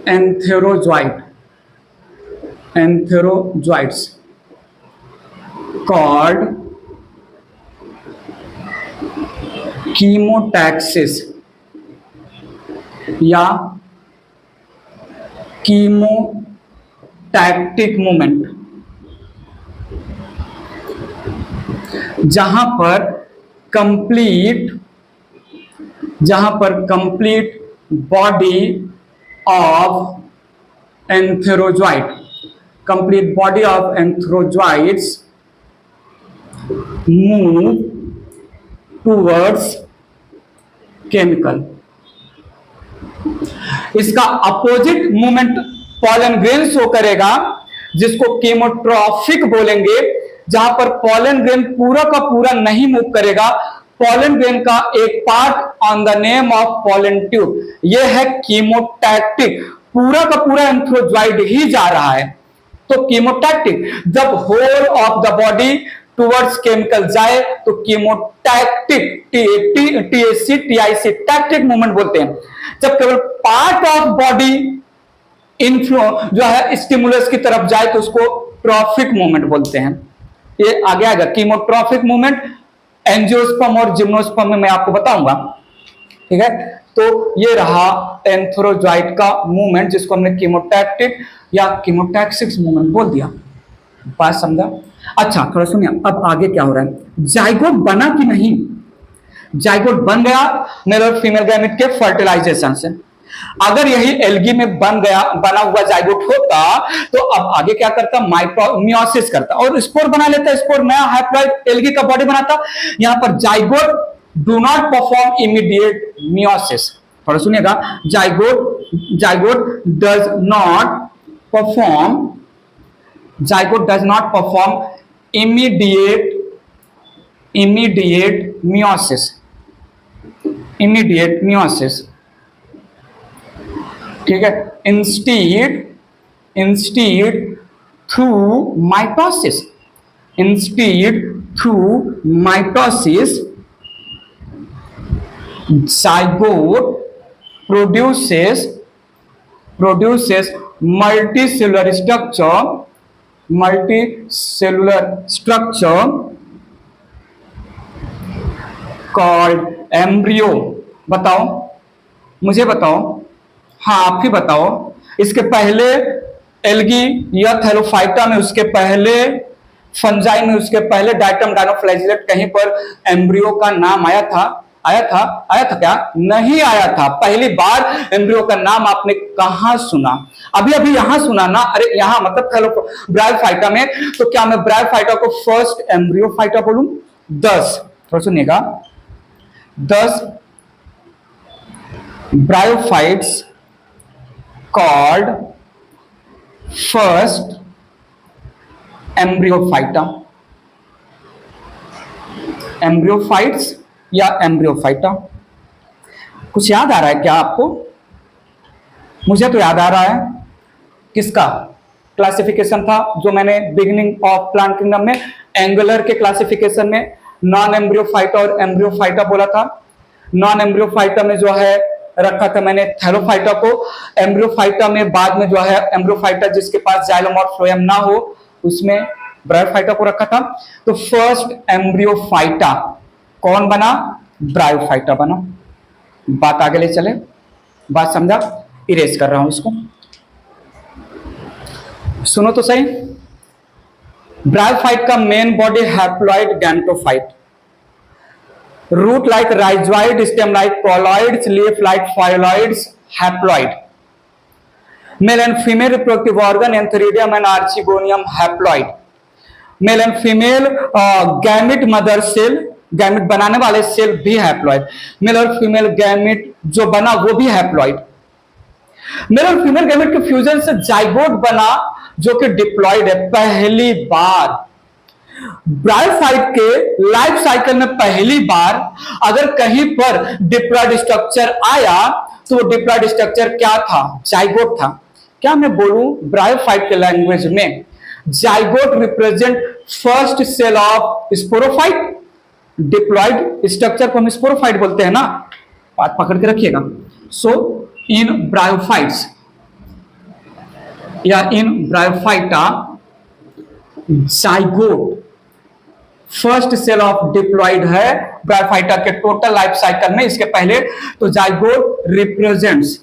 antherozoids called chemotaxis या कीमोटैक्टिक मूवमेंट, जहां पर complete body of antherozoids move towards chemical। इसका opposite movement pollen grain show करेगा, जिसको केमोट्रॉफिक बोलेंगे, जहां पर पॉलन ग्रेन पूरा का पूरा नहीं मूव करेगा। पॉलन ग्रेन का एक part on the name of pollen tube, यह है कीमोटैक्टिक। पूरा का पूरा एंथेरोजॉइड ही जा रहा है। तो कीमोटैक्टिक, जब whole of the body towards chemical जाए तो chemotactic, TSC TIC tactic movement बोलते हैं। जब केवल पार्ट ऑफ बॉडी इन्फ्लो जो है स्टिमुलस की तरफ जाए तो उसको ट्रॉफिक मूवमेंट बोलते हैं। ये आगे आएगा कीमोट्रॉफिक मूवमेंट, एंजियोस्पर्म और जिम्नोस्पर्म में मैं आपको बताऊंगा। ठीक है, तो ये रहा एंथेरोजॉइड का मूवमेंट, जिसको हमने कीमोटैक्टिक या कीमोटैक्सिस मूवमेंट बोल दिया। बात समझा? अच्छा, थोड़ा सुनिए अब आगे क्या हो रहा है। जाइगोट बना कि नहीं? जाइगोट बन गया मेल और फीमेल गैमेट के फर्टिलाइजेशन से। अगर यही एल्गी में बना हुआ जाइगोट होता तो अब आगे क्या करता? मियोसिस करता और स्पोर बना लेता। स्पोर नया हैप्लॉइड एल्गी का बॉडी बनाता। यहां पर zygote do not perform immediate meiosis. थोड़ा सुनिएगा, zygote does not perform immediate meiosis। ठीक है, instead through mitosis zygote produces multicellular structure called embryo। बताओ, मुझे बताओ, हाँ आप ही बताओ। इसके पहले एल्गी या थैलोफाइटा में, उसके पहले फंजाई में, उसके पहले डाइटम डाइनोफ्लैजिलेट, कहीं पर एम्ब्रियो का नाम आया था क्या? नहीं आया था। पहली बार एम्ब्रियो का नाम आपने कहां सुना? अभी यहां सुना ना। अरे यहां मतलब ब्रायोफाइटा में। तो क्या मैं ब्रायोफाइटा को फर्स्ट एम्ब्रियोफाइटा बोलूं? 10, थोड़ा सुनिएगा, 10 ब्रायोफाइट्स कॉल्ड फर्स्ट एम्ब्रियोफाइट्स या एम्ब्रियोफाइटा। कुछ याद आ रहा है क्या आपको? मुझे तो याद आ रहा है। किसका क्लासिफिकेशन था जो मैंने बिगिनिंग ऑफ प्लांट किंगडम में एंगुलर के क्लासिफिकेशन में नॉन एम्ब्रियोफाइटा और एम्ब्रियोफाइटा बोला था। नॉन एम्ब्रियोफाइटा में जो है रखा था मैंने थैलोफाइटा को। एम्ब्रियोफाइटा में बाद में जो है एम्ब्रियोफाइटा जिसके पास जाइलम और फ्लोएम ना हो उसमें ब्रायोफाइटा को रखा था। तो फर्स्ट एम्ब्रियोफाइटा कौन बना? ब्रायोफाइटा बना। बात आगे ले चले, बात समझा? इरेज कर रहा हूं इसको, सुनो तो सही। ब्रायोफाइट का main body haploid gametophyte, root like rhizoid, stem like cauloids, leaf like phylloids, haploid. Male and female reproductive organ antheridium and archegonium haploid. Male and female gamete mother cell, gamete बनाने वाले cell भी haploid. Male और female gamete जो बना वो भी haploid. Male और female gamete के फ्यूजन से जाइगोट बना जो कि डिप्लॉइड है। पहली बार ब्रायोफाइट के लाइफ साइकिल में पहली बार अगर कहीं पर डिप्लॉइड स्ट्रक्चर आया तो वो डिप्लॉइड स्ट्रक्चर क्या था? जाइगोट था। क्या मैं बोलूं ब्रायोफाइट के लैंग्वेज में zygote represent first cell of sporophyte. Diploid structure को हम स्पोरोफाइट बोलते हैं ना, बात पकड़ के रखिएगा। सो इन ब्रायोफाइट्स या in bryophyta zygote first cell of diploid है ब्रायोफाइटा के टोटल लाइफ साइकिल में। इसके पहले तो zygote represents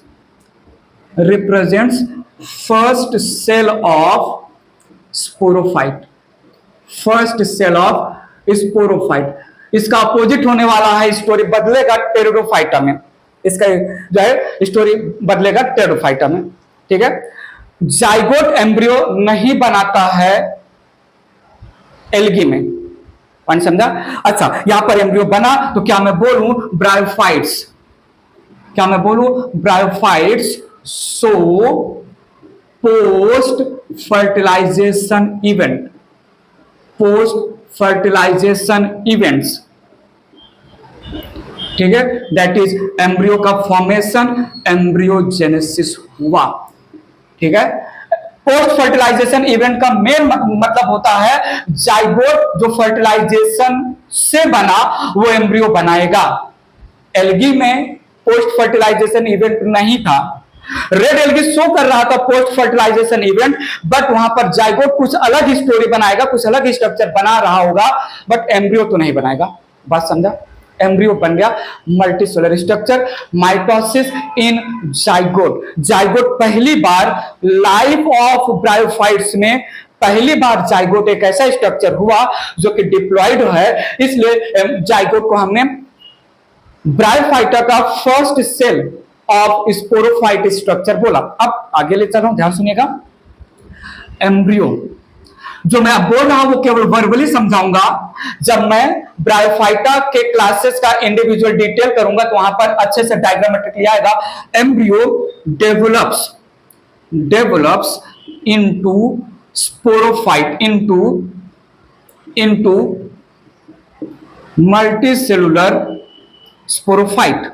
first cell of sporophyte, first cell of sporophyte. इसका अपोजिट होने वाला है, स्टोरी बदलेगा टेरिडोफाइटा में। इसका जो है स्टोरी बदलेगा टेरिडोफाइटा में, ठीक है। जाइगोट एम्ब्रियो नहीं बनाता है एल्गी में, पानी समझा? अच्छा, यहां पर एम्ब्रियो बना तो क्या मैं बोलूं ब्रायोफाइट्स? क्या मैं बोलूं bryophytes? So post fertilization event, post fertilization events, ठीक है, दैट इज एम्ब्रियो का फॉर्मेशन, एम्ब्रियोजेनेसिस हुआ, ठीक है। पोस्ट फर्टिलाइजेशन इवेंट का मेन मतलब होता है जाइगोट जो फर्टिलाइजेशन से बना वो एम्ब्रियो बनाएगा। एल्गी में पोस्ट फर्टिलाइजेशन इवेंट नहीं था। रेड एल्गी शो कर रहा था पोस्ट फर्टिलाइजेशन इवेंट, बट वहां पर जाइगोट कुछ अलग स्टोरी बनाएगा, कुछ अलग स्ट्रक्चर बना रहा होगा, बट एम्ब्रियो तो नहीं बनाएगा। बात समझा? एम्ब्रियो बन गया मल्टीसेलुलर स्ट्रक्चर, माइटोसिस इन जाइगोट। जाइगोट पहली बार लाइफ ऑफ ब्रायोफाइट्स में पहली बार जाइगोट एक ऐसा स्ट्रक्चर हुआ जो कि डिप्लॉइड है, इसलिए जाइगोट को हमने ब्रायोफाइटा का first cell of sporophyte structure बोला। अब आगे ले चल रहा हूं, ध्यान सुनिएगा। एम्ब्रियो जो मैं अब बोल रहा हूं वो केवल वर्बली समझाऊंगा। जब मैं ब्रायोफाइटा के क्लासेस का इंडिविजुअल डिटेल करूंगा तो वहां पर अच्छे से डायग्रामेटिकली आएगा। Embryo develops into sporophyte, into multicellular sporophyte,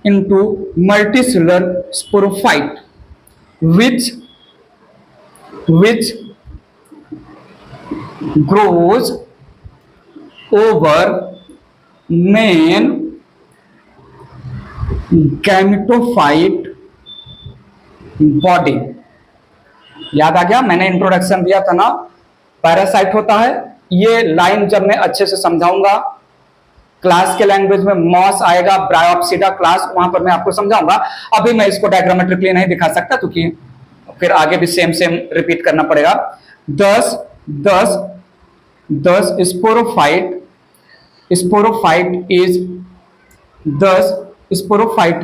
into multicellular sporophyte which grows over main gametophyte body। याद आ गया? मैंने इंट्रोडक्शन दिया था ना, पैरासाइट होता है। ये लाइन जब मैं अच्छे से समझाऊंगा क्लास के लैंग्वेज में मॉस आएगा, ब्रायोप्सिडा क्लास, वहां पर मैं आपको समझाऊंगा। अभी मैं इसको डायग्रामेट्रिकली नहीं दिखा सकता क्योंकि फिर आगे भी सेम रिपीट करना पड़ेगा। 10 स्पोरोफाइट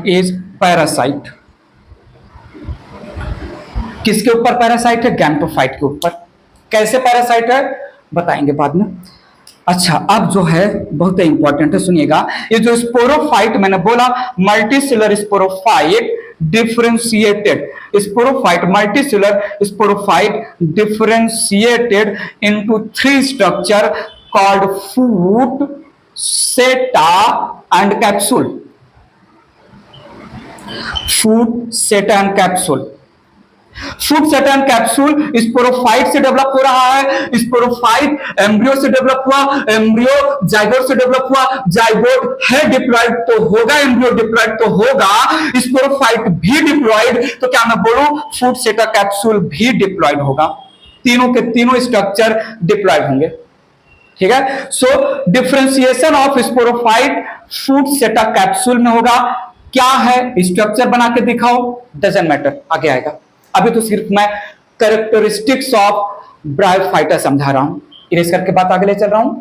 इज पैरासाइट। किसके ऊपर पैरासाइट है? गैमेटोफाइट के ऊपर। कैसे पैरासाइट है बताएंगे बाद में। अच्छा, अब जो है बहुत इंपॉर्टेंट है, सुनिएगा। ये जो स्पोरोफाइट मैंने बोला, multicellular sporophyte differentiated sporophyte, multicellular sporophyte differentiated into 3 structure called foot, seta and capsule. Foot, seta and capsule. Foot सेटन कैप्सूल स्पोरोफाइट से डेवलप हो रहा है, स्पोरोफाइट एम्ब्रियो से डेवलप हुआ, एम्ब्रियो जाइगोट से डेवलप हुआ, जाइगोट है डिप्लॉयड तो होगा, एम्ब्रियो डिप्लॉयड तो होगा, स्पोरोफाइट भी डिप्लॉयड, तो क्या मैं बोलूं फ्रूट सेटा कैप्सूल भी डिप्लॉयड होगा, तीनों के तीनों स्ट्रक्चर डिप्लॉयड होंगे। ठीक है, सो डिफरेंशिएशन ऑफ स्पोरोफाइट फ्रूट सेटा कैप्सूल में होगा। क्या है स्ट्रक्चर बना के दिखाओ, डजंट मैटर, आगे आएगा। अभी तो सिर्फ मैं कैरेक्टरिस्टिक्स ऑफ ब्रायोफाइटा समझा रहा हूं, इरेज करके बात आगे ले चल रहा हूं।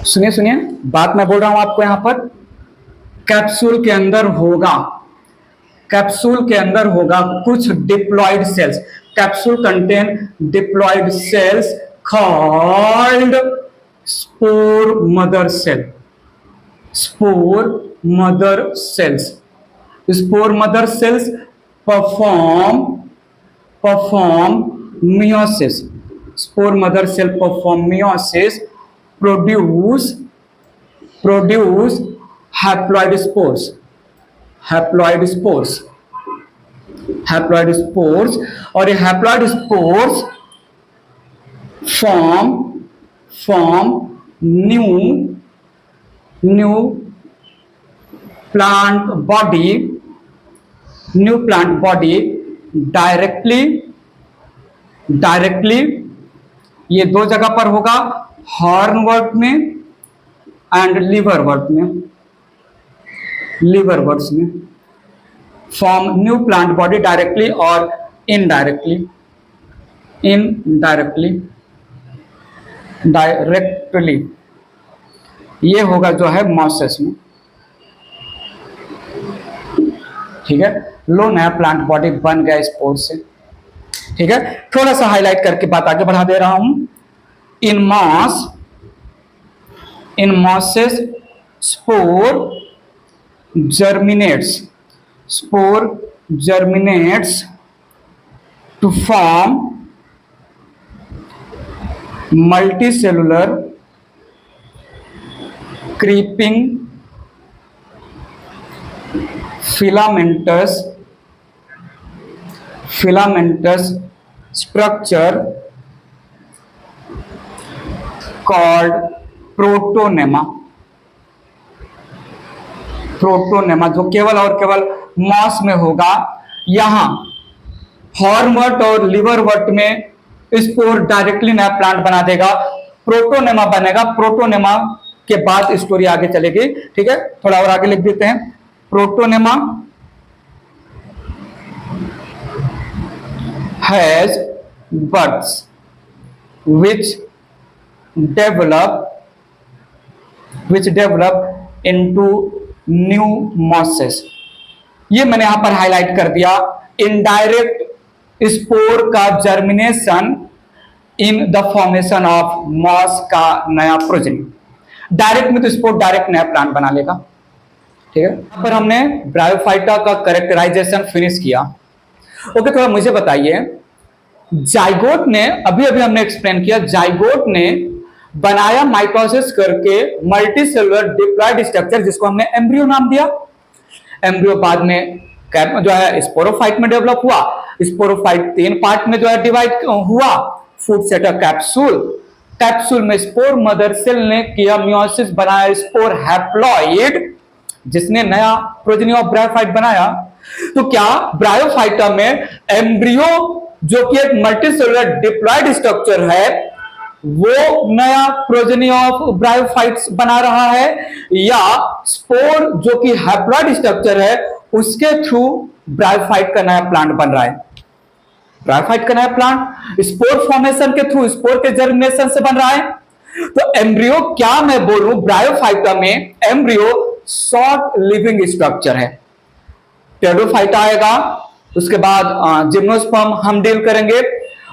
सुनिए सुनिए बात मैं बोल रहा हूं आपको, यहां पर कैप्सूल के अंदर होगा, कैप्सूल के अंदर होगा कुछ diploid cells, capsule contain diploid cells called spore mother cell, spore mother cells. Spore mother cells perform meiosis, spore mother cell perform meiosis, produce haploid spores, haploid spores, haploid spores, और ये haploid spores form new plant body directly ये दो जगह पर होगा, hornwort में and लीवरवर्ट में form new plant body directly और इनडायरेक्टली ये होगा जो है मॉसेस में। ठीक है, लो नया प्लांट बॉडी बन गया स्पोर से। ठीक है, थोड़ा सा हाईलाइट करके बात आगे बढ़ा दे रहा हूं। इन mosses spore germinates to form multicellular creeping filamentous structure called protonema, जो केवल और केवल मॉस में होगा। यहां हॉर्नवर्ट और लिवरवर्ट में स्पोर डायरेक्टली नया प्लांट बना देगा, प्रोटोनेमा बनेगा। प्रोटोनेमा के बाद स्टोरी आगे चलेगी। ठीक है, थोड़ा और आगे लिख देते हैं। Protonema has buds which develop into new mosses। ये मैंने यहां पर हाईलाइट कर दिया। इनडायरेक्ट स्पोर का germination in the formation of moss का नया प्रोजेनी। डायरेक्ट में तो स्पोर डायरेक्ट नया प्लांट बना लेगा। ठीक है, यहां पर हमने ब्रायोफाइटा का कैरेक्टराइजेशन फिनिश किया। ओके, थोड़ा मुझे बताइए, जाइगोट ने अभी हमने एक्सप्लेन किया, जाइगोट ने बनाया माइटोसिस करके मल्टीसेलुलर डिप्लॉयड स्ट्रक्चर, जिसको हमने एम्ब्रियो नाम दिया। एम्ब्रियो बाद में जो है स्पोरोफाइट में डेवलप हुआ। स्पोरोफाइट 3 पार्ट में जो है डिवाइड हुआ। फ्रूट सेटा कैप्सूल में स्पोर मदर सेल ने किया मियोसिस, बनाया स्पोर हैप्लॉइड, जिसने नया प्रोजेनी ऑफ ब्रायोफाइट बनाया। तो क्या ब्रायोफाइटा में एम्ब्रियो जो कि एक मल्टीसेलुलर डिप्लॉयड स्ट्रक्चर है, वो नया प्रोजेनी ऑफ ब्रायोफाइट्स बना रहा है, या स्पोर जो कि हैप्लॉइड स्ट्रक्चर है उसके थ्रू ब्रायोफाइट का नया प्लांट बन रहा है? ब्रायोफाइट का नया प्लांट स्पोर फॉर्मेशन के थ्रू, स्पोर के जर्मिनेशन से बन रहा है। तो एम्ब्रियो, क्या मैं बोलूं, ब्रायोफाइटा में एम्ब्रियो शॉर्ट लिविंग स्ट्रक्चर है। टेरोफाइटा आएगा, उसके बाद जिम्नोस्पर्म हम डील करेंगे,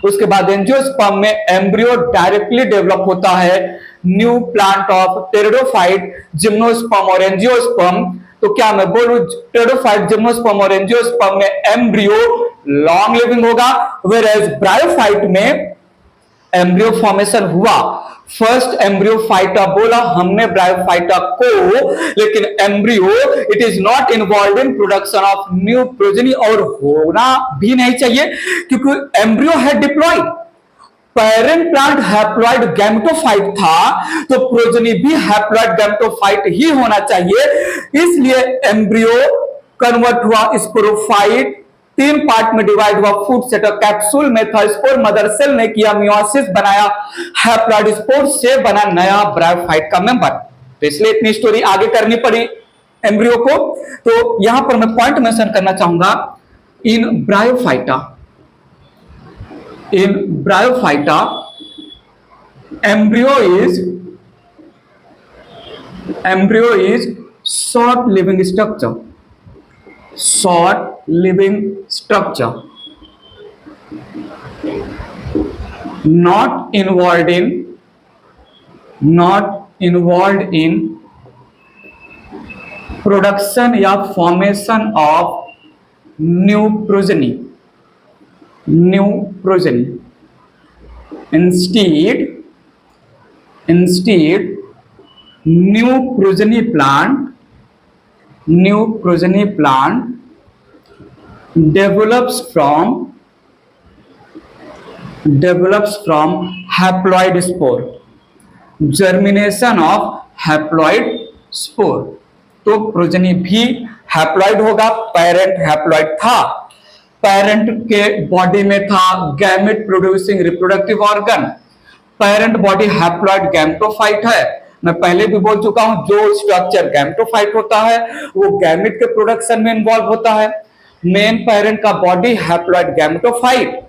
उसके बाद एंजियोस्पर्म में एम्ब्रियो डायरेक्टली डेवलप होता है। New plant of pteridophyte, gymnosperm और एंजियोस्पर्म। तो क्या मैं बोलूं, टेरिडोफाइट, जिम्नोस्पर्म और एंजियोस्पर्म में एम्ब्रियो लॉन्ग लिविंग होगा, वेयर एज ब्रायोफाइट में एम्ब्रियो फॉर्मेशन हुआ, फर्स्ट एम्ब्रियो फाइटा बोला हमने ब्रायोफाइटा को, लेकिन embryo it is not involve in production of new progeny, और होना भी नहीं चाहिए क्योंकि एम्ब्रियो है diploid, parent plant haploid gametophyte था, तो प्रोजेनी भी हैप्लॉइड गैमेटोफाइट ही होना चाहिए। इसलिए एम्ब्रियो कन्वर्ट हुआ स्पोरोफाइट, 3 पार्ट में डिवाइड हुआ, फूड सेटअप कैप्सूल में था, स्पोर मदर सेल ने किया मियोसिस, बनाया हैप्लॉइड स्पोर से बना नया ब्रायोफाइट का मेंबर। तो इसलिए इतनी स्टोरी आगे करनी पड़ी एम्ब्रियो को। तो यहां पर मैं पॉइंट मेंशन करना चाहूंगा, इन bryophyta embryo is short living structure, not involved in production या formation of new progeny. Instead new progeny plant develops from haploid spore, germination of haploid spore। तो प्रोजेनी भी हैप्लॉइड होगा, पेरेंट हैप्लॉइड था, parent के body में था gamete producing reproductive organ, parent body haploid gametophyte है। मैं पहले भी बोल चुका हूं, जो स्ट्रक्चर गैमेटोफाइट होता है वो गैमेट के प्रोडक्शन में इन्वॉल्व होता है। मेन पेरेंट का बॉडी हैप्लॉइड गैमेटोफाइट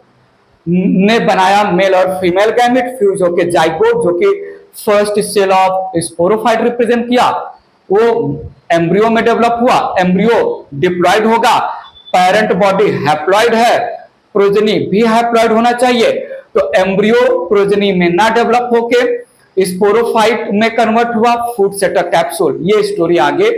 ने बनाया मेल और फीमेल गैमेट, फ्यूज होकर जाइगोट जो कि first cell of sporophyte represent किया, वो एम्ब्रियो में डेवलप हुआ। एम्ब्रियो डिप्लॉइड होगा, पेरेंट बॉडी हैप्लॉइड है, प्रोजेनी भी हैप्लॉइड होना चाहिए। तो एम्ब्रियो प्रोजेनी में ना डेवलप होके स्पोरोफाइट में कन्वर्ट हुआ, फूड सेटअप कैप्सूल। ये स्टोरी आगे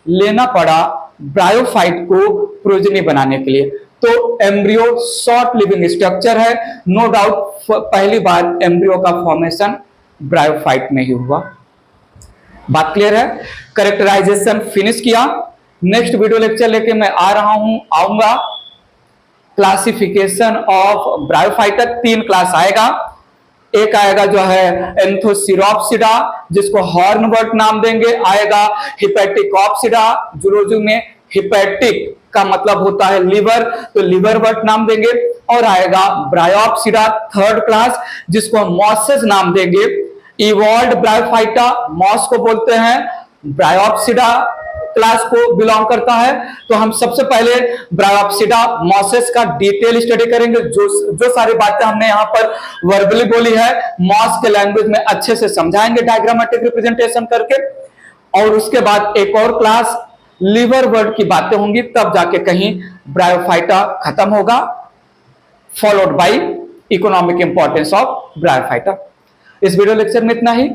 लेना पड़ा ब्रायोफाइट को प्रोजेनी बनाने के लिए। तो एम्ब्रियो शॉर्ट लिविंग स्ट्रक्चर है, नो डाउट पहली बार एम्ब्रियो का फॉर्मेशन ब्रायोफाइट में ही हुआ। बात क्लियर है? कैरेक्टराइजेशन फिनिश किया। नेक्स्ट वीडियो लेक्चर लेके मैं आऊंगा क्लासिफिकेशन ऑफ ब्रायोफाइटा। 3 क्लास आएगा, एक आएगा जो है एंथोसिरोप्सिडा जिसको हॉर्नवर्ट नाम देंगे, आएगा हिपैटिकॉप्सिडा, जूलॉजी में हिपैटिक का मतलब होता है लिवर, तो लिवरवर्ट नाम देंगे, और आएगा ब्रायोप्सिडा 3rd क्लास जिसको हम मॉसेस नाम देंगे। इवॉल्व्ड ब्रायोफाइटा मॉस को बोलते हैं, ब्रायोप्सिडा क्लास को बिलोंग करता है। तो हम सबसे पहले ब्रायोप्सिडा मॉसेस का डिटेल स्टडी करेंगे। जो सारी बातें हमने यहाँ पर वर्बली बोली है मॉस के लैंग्वेज में अच्छे से समझाएंगे डायग्रामेटिक रिप्रेजेंटेशन करके, और उसके बाद एक और क्लास लिवर वर्ड की बातें होंगी, तब जाके कहीं ब्रायोफाइटा खत्म होगा, followed by economic importance of bryophyta. इस वीडियो लेक्चर में इतना ही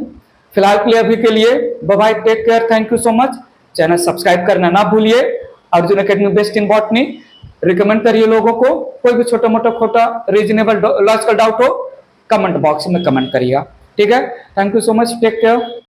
फिलहाल के लिए, अभी के लिए bye bye, take care, thank you so much. Channel subscribe करना ना भूलिए। Arjun academy best in botany recommend करिए लोगों को। कोई भी छोटा मोटा रीजनेबल लॉजिकल डाउट हो कमेंट बॉक्स में कमेंट करिएगा, ठीक है? Thank you so much, take care.